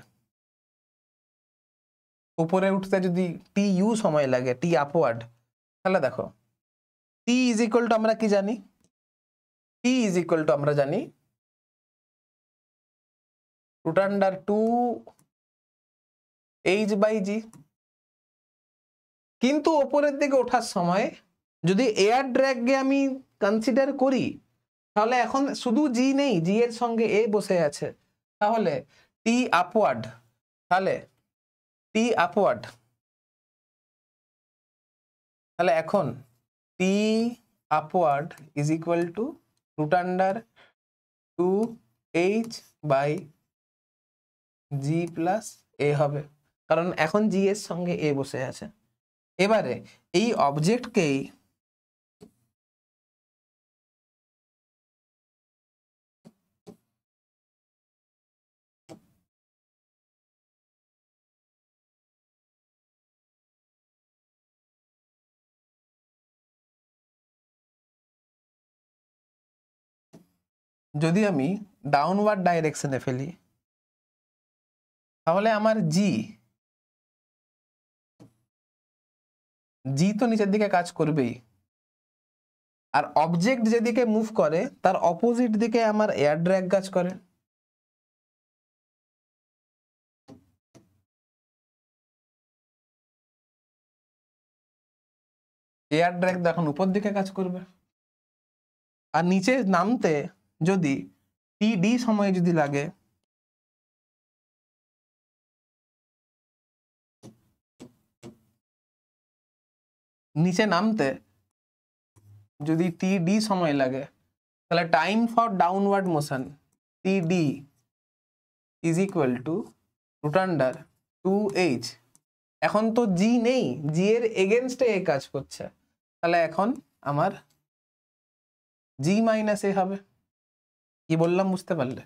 উপরে উঠতে যদি টি ইউ সময় লাগে, টি আপওয়ার্ড, তাহলে দেখো টি ইজ ইকুয়াল টু আমরা কি জানি? টি ইজ ইকুয়াল টু আমরা জানি √2h/g। কিন্তু ওপরের দিকে ওঠার সময় যদি এয়ার ড্র্যাগকে আমি কনসিডার করি, তাহলে এখন শুধু জি নেই, জি এর সঙ্গে এ বসে আছে, তাহলে টি আপওয়ার্ড, তাহলে টি আপওয়ার্ড, তাহলে এখন t upward is equal to √2h/g plus a হবে, কারণ এখন জি এর সঙ্গে এ বসে আছে। এবারে এই অবজেক্টকেই যদি আমি ডাউনওয়ার্ড ডাইরেকশনে ফেলি, তাহলে আমার জি তো নিচের দিকে কাজ করবেই, আর অবজেক্ট যেদিকে মুভ করে তার অপোজিট দিকে আমার এয়ার ড্র্যাগ কাজ করে। এয়ার ড্র্যাগ এখন উপর দিকে কাজ করবে, আর নিচে নামতে যদি টি সময় যদি লাগে, নিচে নামতে যদি টি সময় লাগে, তাহলে time for downward motion T is equal two √2h। এখন তো জি নেই, জি এর এগেনস্টে এ কাজ করছে, তাহলে এখন আমার জি মাইনাস এ হবে। কি বললাম বুঝতে পারলে?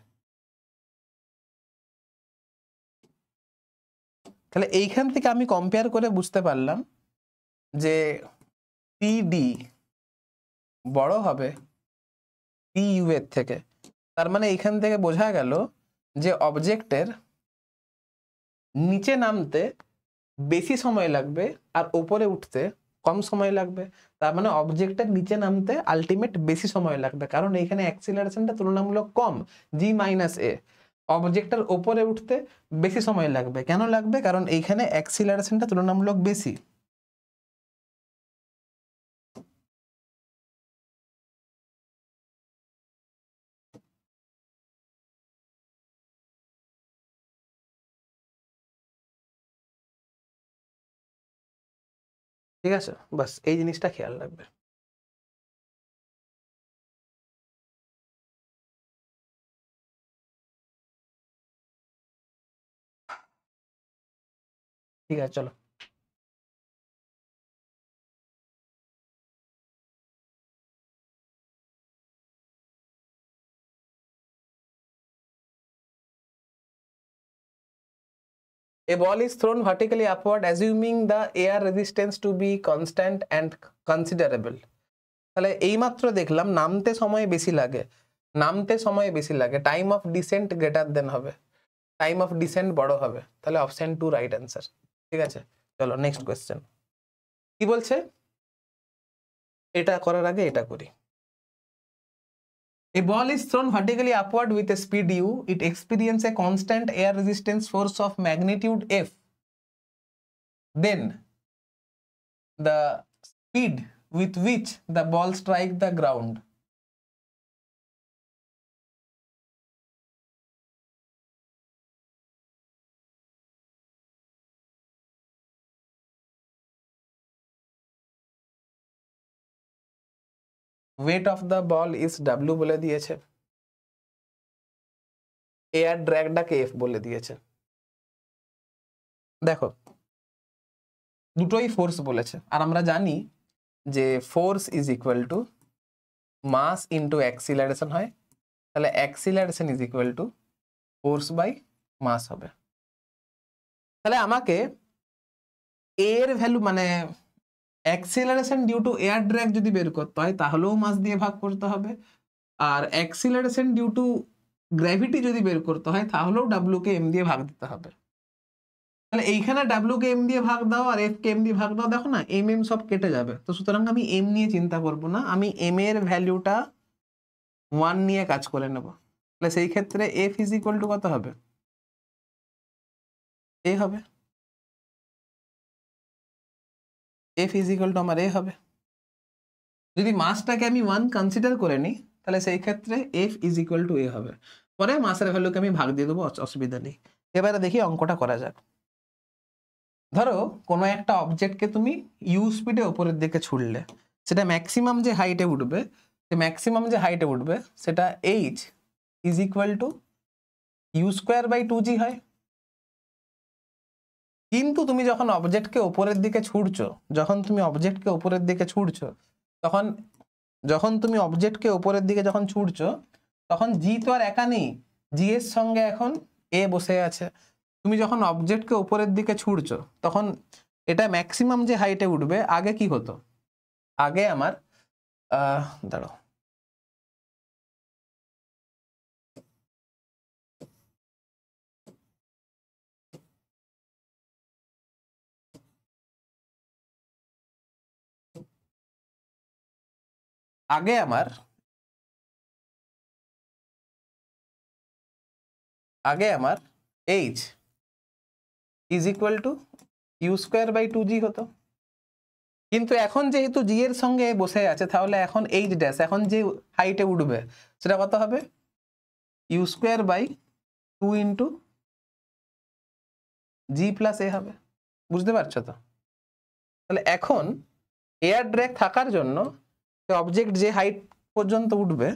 তাহলে এইখান থেকে আমি কম্পেয়ার করে বুঝতে পারলাম যে টিডি বড় হবে টিইউ এর থেকে। তার মানে এইখান থেকে বোঝা গেল যে অবজেক্টের নিচে নামতে বেশি সময় লাগবে আর উপরে উঠতে কম সময় লাগবে। তার মানে অবজেক্টের নিচে নামতে আলটিমেট বেশি সময় লাগবে, কারণ এইখানে অ্যাক্সিলারেশনটা তুলনামূলক কম, জি মাইনাস এ। অবজেক্টের উপরে উঠতে বেশি সময় লাগবে, কেন লাগবে? কারণ এইখানে অ্যাক্সিলারেশনটা তুলনামূলক বেশি। ঠিক আছে, বাস এই জিনিসটা খেয়াল রাখবে। ঠিক আছে, চলো। A ball is thrown vertically upward assuming the air resistance to be constant and considerable. তাহলে এইমাত্র দেখলাম নামতে সময় বেশি লাগে, time of descent greater than হবে, টাইম অফ ডিসেন্ট বড় হবে, তাহলে অপশন 2 রাইট অ্যান্সার। ঠিক আছে, চলো নেক্সট কোয়েশ্চেন কি বলছে, এটা করার আগে এটা করি। A ball is thrown vertically upward with a speed u. It experiences a constant air resistance force of magnitude F. Then the speed with which the ball strikes the ground. Weight of the ball is W বলে দিয়েছে, air ড্র্যাগটাকে F বলে দিয়েছে। দেখো দুটোই force বলেছে, আর আমরা জানি যে force is equal to mass into acceleration হয়, তাহলে acceleration is equal to force by mass হবে। তাহলে আমাকে এর ভ্যালু মানে acceleration due to air drag যদি বের করতে হয় তাহলেও মাস দিয়ে ভাগ করতে হবে, আর অ্যাক্সিলারেশন ডিউ টু গ্র্যাভিটি যদি বের করতে হয় তাহলেও ডাব্লিউ কে এম দিয়ে ভাগ দিতে হবে। তাহলে এইখানে ডাব্লিউ কে এম দিয়ে ভাগ দাও আর এফ কে এম দিয়ে ভাগ দাও, দেখো না এম এম সব কেটে যাবে, তো সুতরাং আমি এম নিয়ে চিন্তা করব না, আমি এম এর ভ্যালুটা 1 নিয়ে কাজ করে নেব। তাহলে সেই ক্ষেত্রে এফ ইজ ইকুয়াল টু কত হবে, এ হবে, এফ ইজ ইকুয়াল টু আমার এ হবে। যদি মাসটাকে আমি 1 কনসিডার করে নিই তাহলে সেই ক্ষেত্রে এফ ইজ ইকুয়াল টু এ হবে, পরে মাসের ভ্যালুকে আমি ভাগ দিয়ে দেবো, অসুবিধা নেই। এবারে দেখি অঙ্কটা করা যাক। ধরো কোনো একটা অবজেক্টকে তুমি ইউ স্পিডে উপরের দিকে ছুড়লে, সেটা ম্যাক্সিমাম যে হাইটে উঠবে, সেটা h is equal to u square by 2g হয়। কিন্তু তুমি যখন অবজেক্টকে উপরের দিকে ছুড়ছো, তখন জি তো আর একা নেই, জি এর সঙ্গে এখন এ বসে আছে। তুমি যখন অবজেক্টকে উপরের দিকে ছুড়ছো তখন এটা ম্যাক্সিমাম যে হাইটে উঠবে, আগে কি হতো, আগে আমার দাঁড়াও, আগে আমার h is equal to u square by 2g হতো, কিন্তু এখন যেহেতু জি এর সঙ্গে বসে আছে তাহলে এখন এইচ ড্যাশ এখন যে হাইটে উঠবে সেটা কত হবে, u square by 2 into g plus a হবে। বুঝতে পারছো তো? তাহলে এখন এয়ার ড্র্যাগ থাকার জন্য অবজেক্ট যে হাইট পর্যন্ত উঠবে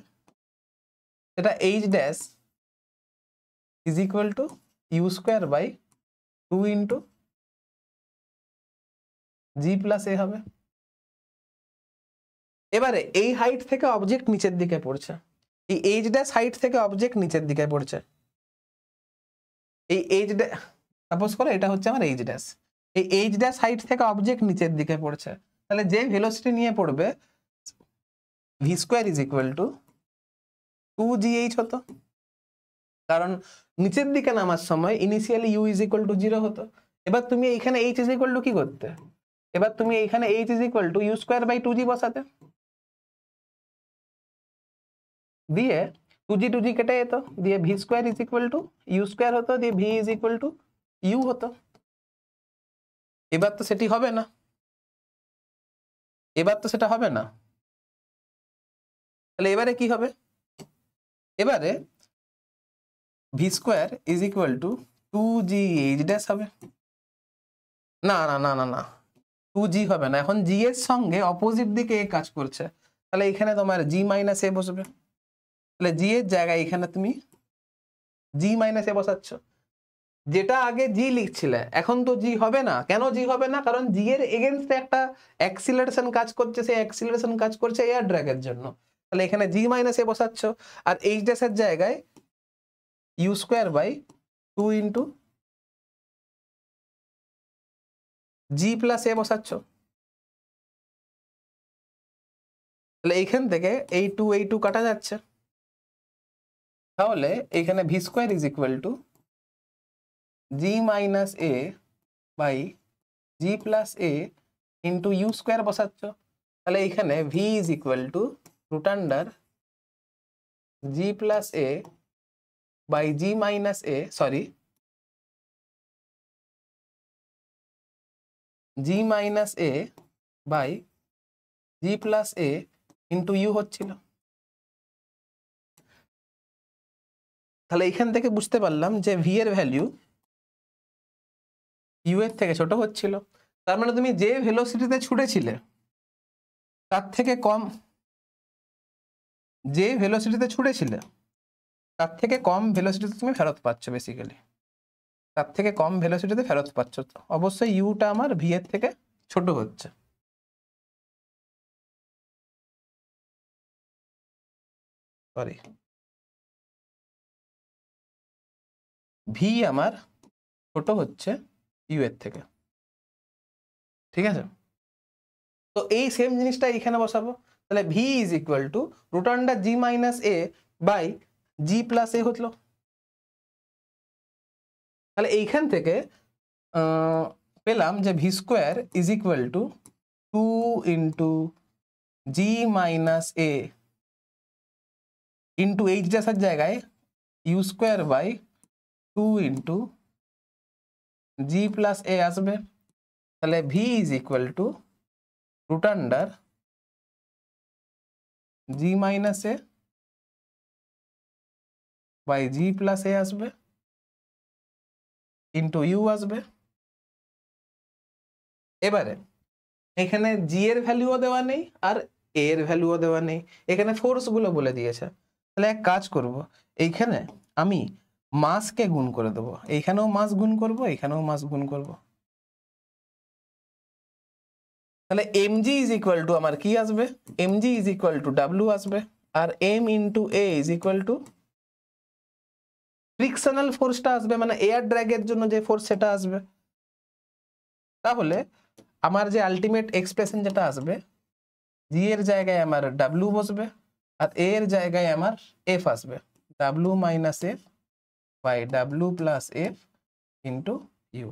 সেটা h dash is equal to u square by 2 into g plus a হবে। এবারে এই হাইট থেকে অবজেক্ট নিচের দিকে পড়ছে, এই এইচ ড্যাশ হাইট থেকে অবজেক্ট নিচের দিকে পড়ছে, এই এইচ ড্যাশ সাপোজ করো এটা হচ্ছে আমার এইচ ড্যাশ, এই এইচ ড্যাশ হাইট থেকে অবজেক্ট নিচের দিকে পড়ছে, তাহলে যে ভেলোসিটি নিয়ে পড়বে v square is equal to 2gh হতো, কারণ নিচের দিকে নামার সময় initially u is equal to 0 হতো। এবার তুমি এইখানে এইচ ইজ ইকুয়াল টু কি করতে, এবার তুমি এইখানে h is equal to u square by 2g বসাতে, দিয়ে 2g কেটে যেত, দিয়ে v square is equal to u square হতো, দিয়ে v is equal to u হতো। এবার তো সেটি হবে না, সেটা হবে না, তাহলে এবারে কি হবে, এবারে V square is equal to 2gh dash হবে। না না না না না 2g হবে না, এখন জি এর সঙ্গে অপোজিট দিকে এ কাজ করছে, তাহলে এখানে তোমার জি মাইনাস এ বসবে, তাহলে জি এর জায়গায় এখানে তুমি জি মাইনাস এ বসাচ্ছ, যেটা আগে জি লিখছিলে এখন তো জি হবে না। কেন জি হবে না, কারণ জি এর এগেইনস্টে একটা অ্যাক্সিলারেশন কাজ করছে, সেই অ্যাক্সিলারেশন কাজ করছে এয়ার ড্র্যাগের জন্য, তাহলে এখানে জি মাইনাস এ বসাচ্ছ, আর এইচ ড্যাশ এর জায়গায় u square by 2 into g plus a বসাচ্ছ, তাহলে এইখান থেকে এই টু কাটা যাচ্ছে, তাহলে এইখানে v square is equal to g minus a by g plus a into u square বসাচ্ছ, তাহলে এইখানে v is equal to root under g plus a by g minus a, sorry g minus a by g plus a into you হচ্ছিল। তাহলে এইখান থেকে বুঝতে পারলাম যে ভি এর ভ্যালু ইউ এর থেকে ছোট হচ্ছিল, তার মানে তুমি যে ভেলোসিটিতে ছুটেছিলে তার থেকে কম, যে ভেলোসিটিতে ছুটেছিলে তার থেকে কম ভেলোসিটিতে তুমি ফেরত পাচ্ছ, বেসিক্যালি তার থেকে কম ভেলোসিটিতে ফেরত পাচ্ছ, অবশ্যই ইউটা আমার ভি এর থেকে ছোট হচ্ছে। সরি, ভি আমার ছোট হচ্ছে ইউ এর থেকে, ঠিক আছে। তো এই সেম জিনিসটা এখানে বসাবো, তাহলে v is equal to root under g minus a by g plus a হলো। তাহলে এইখান থেকে পেলাম যে v square is equal to 2 into g minus a into h ড্যাশের জায়গায় u square by 2 into g plus a আসবে, তাহলে v is equal to root under g minus a by g plus a আসবে into you আসবে। এবারে এখানে জি এর ভ্যালুও দেওয়া নেই আর এ এর ভ্যালুও দেওয়া নেই, এখানে ফোর্স গুলো বলে দিয়েছে। তাহলে এক কাজ করব, এইখানে আমি মাসকে গুণ করে দেবো, এইখানেও মাস গুণ করব, এইখানেও মাস গুণ করব, তাহলে mg ইজ ইকুয়াল টু আমার কি আসবে, mg ইজ ইকুয়াল টু ডাব্লিউ আসবে, আর m into a is equal to frictional ফোর্সটা আসবে, মানে এয়ার ড্র্যাগের জন্য যে ফোর্স সেটা আসবে। তাহলে আমার যে আলটিমেট এক্সপ্রেশন যেটা আসবে, জি এর জায়গায় আমার ডাব্লিউ বসবে আর এ এর জায়গায় আমার এফ আসবে, W minus F by W plus F into u.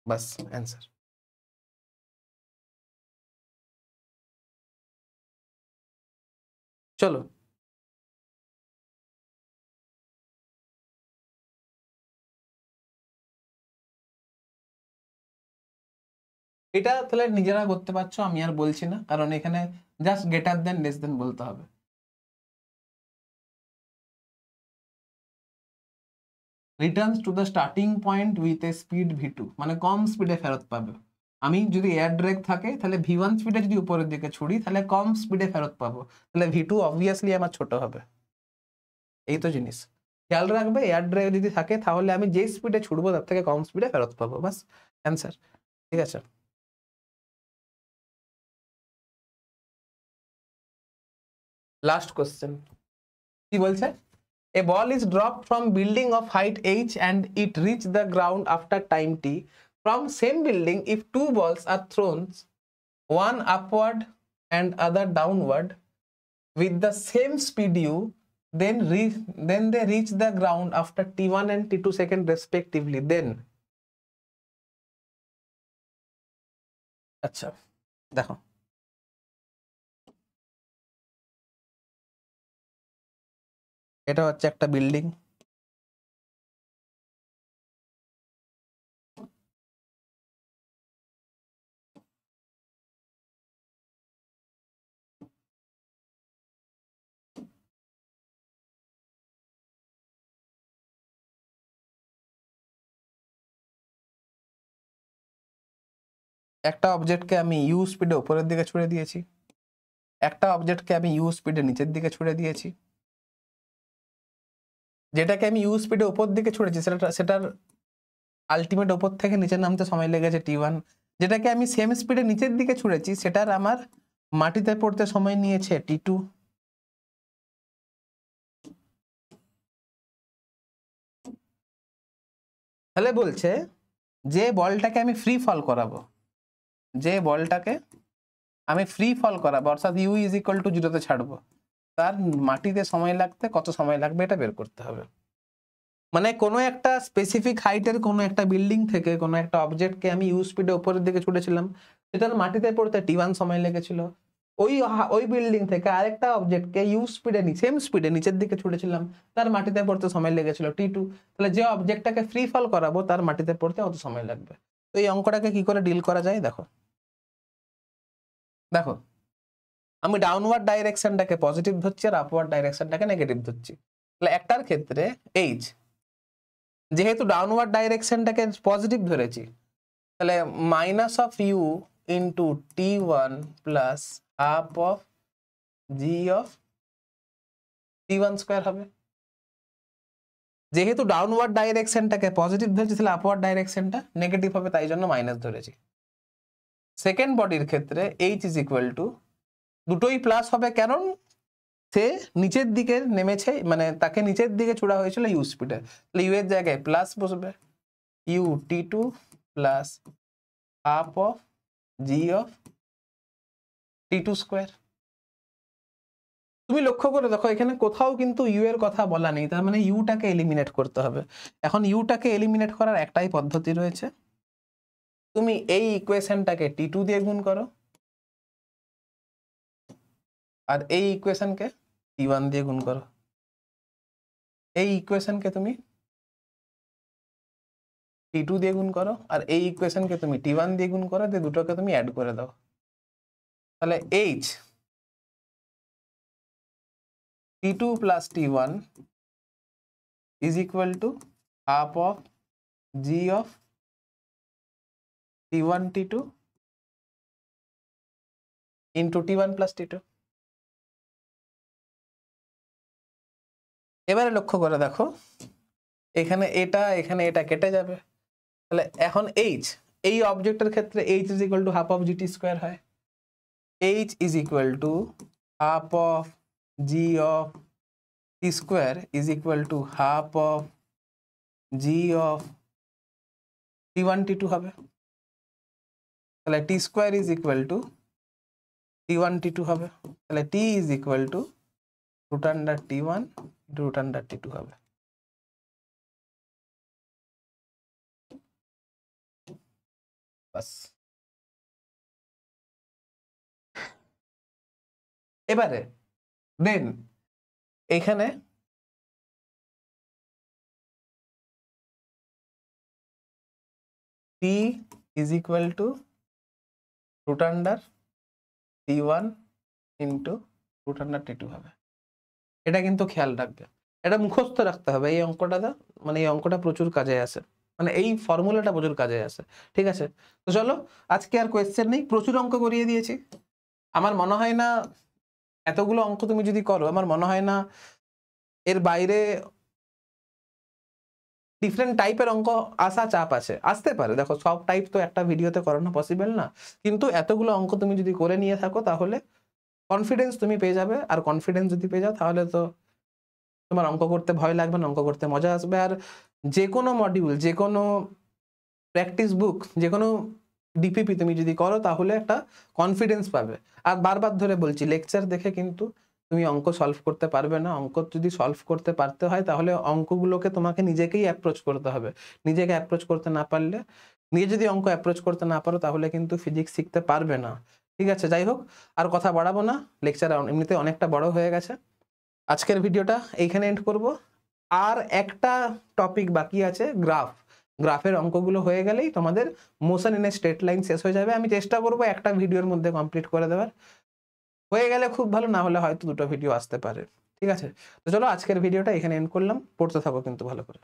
বাস অ্যান্সার। চলো এটা তাহলে নিজেরা করতে পারছো, আমি আর বলছি না, কারণ এখানে just greater than less than বলতে হবে। Returns to the starting point with a speed v2, মানে কম স্পিডে ফেরত পাবে। আমি যদি এয়ার ড্র্যাগ থাকে তাহলে v1 স্পিডে যদি উপরের দিকে ছুড়ি তাহলে কম স্পিডে ফেরত পাবো, তাহলে v2 অবভিয়াসলি আমার ছোট হবে। এই তো জিনিস খেয়াল রাখবে, এয়ার ড্র্যাগ যদি থাকে তাহলে আমি যে স্পিডে ছুটবো তার থেকে কম স্পিডে ফেরত পাবো, বাস অ্যান্সার। ঠিক আছে, লাস্ট কোশ্চেন কি বলছে, a ball is dropped from building of height h and it reach the ground after time t. From same building, if two balls are thrown, one upward and other downward with the same speed u, then they reach the ground after t1 and t2 second respectively, then আচ্ছা দেখো এটা হচ্ছে একটা building, একটা অবজেক্টকে আমি you স্পিডে উপরের দিকে ছুড়ে দিয়েছি, একটা অবজেক্টকে আমি ইউ স্পিডে নিচের দিকে ছুড়ে দিয়েছি। যেটাকে আমি ইউ স্পিডে উপর দিকে ছুড়েছি সেটার আলটিমেট ওপর থেকে নিচে নামতে সময় লেগেছে t1, যেটাকে আমি সেম স্পিডে নিচের দিকে ছুড়েছি সেটার আমার মাটিতে পড়তে সময় নিয়েছে t2। তাহলে বলছে যে বলটাকে আমি ফ্রি ফল করাবো, যে বলটাকে আমি ফ্রি ফল করাবো অর্থাৎ ইউ ইজ ইকুয়াল টু 0-তে ছাড়বো, তার মাটিতে সময় লাগতে কত সময় লাগবে এটা বের করতে হবে। মানে কোনো একটা স্পেসিফিক হাইটের কোনো একটা বিল্ডিং থেকে কোনো একটা অবজেক্টকে আমি ইউ স্পিডে উপরের দিকে ছুটেছিলাম, সেটার মাটিতে পড়তে T1 সময় লেগেছিল। ওই বিল্ডিং থেকে আরেকটা অবজেক্টকে ইউ স্পিডে সেম স্পিডে নিচের দিকে ছুটেছিলাম, তার মাটিতে পড়তে সময় লেগেছিল T2। তাহলে যে অবজেক্টটাকে ফ্রি ফল করাবো তার মাটিতে পড়তে কত সময় লাগবে। তো এই অঙ্কটাকে কি করে ডিল করা যায় দেখো। দেখো আমি ডাউনওয়ার্ড ডাইরেকশনটাকে পজিটিভ ধরছি আর আপওয়ার্ড ডাইরেকশনটাকে নেগেটিভ ধরছি। তাহলে একটার ক্ষেত্রে এইচ, যেহেতু ডাউনওয়ার্ড ডাইরেকশনটাকে পজিটিভ ধরেছি, তাহলে minus of u into T1 plus half of g of T1 square হবে। যেহেতু ডাউনওয়ার্ড ডাইরেকশনটাকে পজিটিভ ধরেছি তাহলে আপওয়ার্ড ডাইরেকশনটা নেগেটিভ হবে, তাই জন্য মাইনাস ধরেছি। সেকেন্ড বডির ক্ষেত্রে এইচ ইজ ইকুয়াল টু, দুটোই প্লাস হবে কারণ সে নিচের দিকে নেমেছে, মানে তাকে নিচের দিকে ছোড়া হয়েছিল ইউ স্পিডে, তাহলে ইউ এর জায়গায় প্লাস বসবে, u T2 plus half of g of T2 square. তুমি লক্ষ্য করে দেখো এখানে কোথাও কিন্তু ইউ এর কথা বলা নেই, তার মানে ইউটাকে এলিমিনেট করতে হবে। এখন ইউটাকে এলিমিনেট করার একটাই পদ্ধতি রয়েছে, তুমি এই ইকুয়েশনটাকে T2 দিয়ে গুণ করো আর এই ইকুয়েশনকে T1 দিয়ে গুণ করো। এই ইকুয়েশনকে তুমি T2 দিয়ে গুণ করো আর এই ইকুয়েশনকে তুমি T1 দিয়ে গুণ করো, দিয়ে দুটোকে তুমি অ্যাড করে দাও। তাহলে H T2 plus T1 is equal to half of G of T1 T2 into T1 plus T2। এবারে লক্ষ্য করে দেখো এখানে এটা কেটে যাবে, তাহলে এখন H, এই অবজেক্টের ক্ষেত্রে H is equal to half of GT square হয়। H is equal to half of G of T square is equal to half of G of T1 T2 হবে। তাহলে T square is equal to T1 T2 হবে। তাহলে T is equal to root under T1 into root under T2 হবে। বাস। এবারে দেন এখানে T is equal to root under T1 into root under T2 হবে। এটা কিন্তু খেয়াল রাখবে, এটা মুখস্থ রাখতে হবে। এই অঙ্কটা মানে এই অঙ্কটা প্রচুর কাজে আসে, মানে এই ফর্মুলাটা প্রচুর কাজে আসে। ঠিক আছে, তো চলো আজকে আর কোয়েশ্চেন নেই, প্রচুর অঙ্ক করিয়ে দিয়েছি। আমার মনে হয় না এতগুলো অঙ্ক তুমি যদি করো, আমার মনে হয় না এর বাইরে ডিফারেন্ট টাইপের অঙ্ক আসা চাপ আছে, আসতে পারে। দেখো সব টাইপ তো একটা ভিডিওতে করানো পসিবল না, কিন্তু এতগুলো অঙ্ক তুমি যদি করে নিয়ে থাকো তাহলে কনফিডেন্স তুমি পেয়ে যাবে। আর কনফিডেন্স যদি পেয়ে যাও তাহলে তো তোমার অঙ্ক করতে ভয় লাগবে না, অঙ্ক করতে মজা আসবে। আর যে কোনো মডিউল, যে কোনো প্র্যাকটিস বুক, যে কোনো ডিপিপি তুমি যদি করো তাহলে একটা কনফিডেন্স পাবে। আর বারবার ধরে বলছি, লেকচার দেখে কিন্তু তুমি অঙ্ক সলভ করতে পারবে না। অঙ্ক যদি সলভ করতে পারতে হয় তাহলে অঙ্কগুলোকে তোমাকে নিজেকেই অ্যাপ্রোচ করতে হবে। নিজেকে অ্যাপ্রোচ করতে না পারলে, নিজে যদি অঙ্ক অ্যাপ্রোচ করতে না পারো তাহলে কিন্তু ফিজিক্স শিখতে পারবে না। ঠিক আছে, যাই হোক আর কথা বাড়াবো না, লেকচার এমনিতে অনেকটা বড় হয়ে গেছে। আজকের ভিডিওটা এইখানে এন্ড করব। আর একটা টপিক বাকি আছে, গ্রাফের অঙ্কগুলো হয়ে গেলেই তোমাদের motion in a straight line শেষ হয়ে যাবে। আমি চেষ্টা করব একটা ভিডিওর মধ্যে কমপ্লিট করে দেওয়ার, হয়ে গেলে খুব ভালো, না হলে হয়তো দুটো ভিডিও আসতে পারে। ঠিক আছে, তো চলো আজকের ভিডিওটা এখানে এন্ড করলাম। পড়তে থাকো কিন্তু ভালো করে।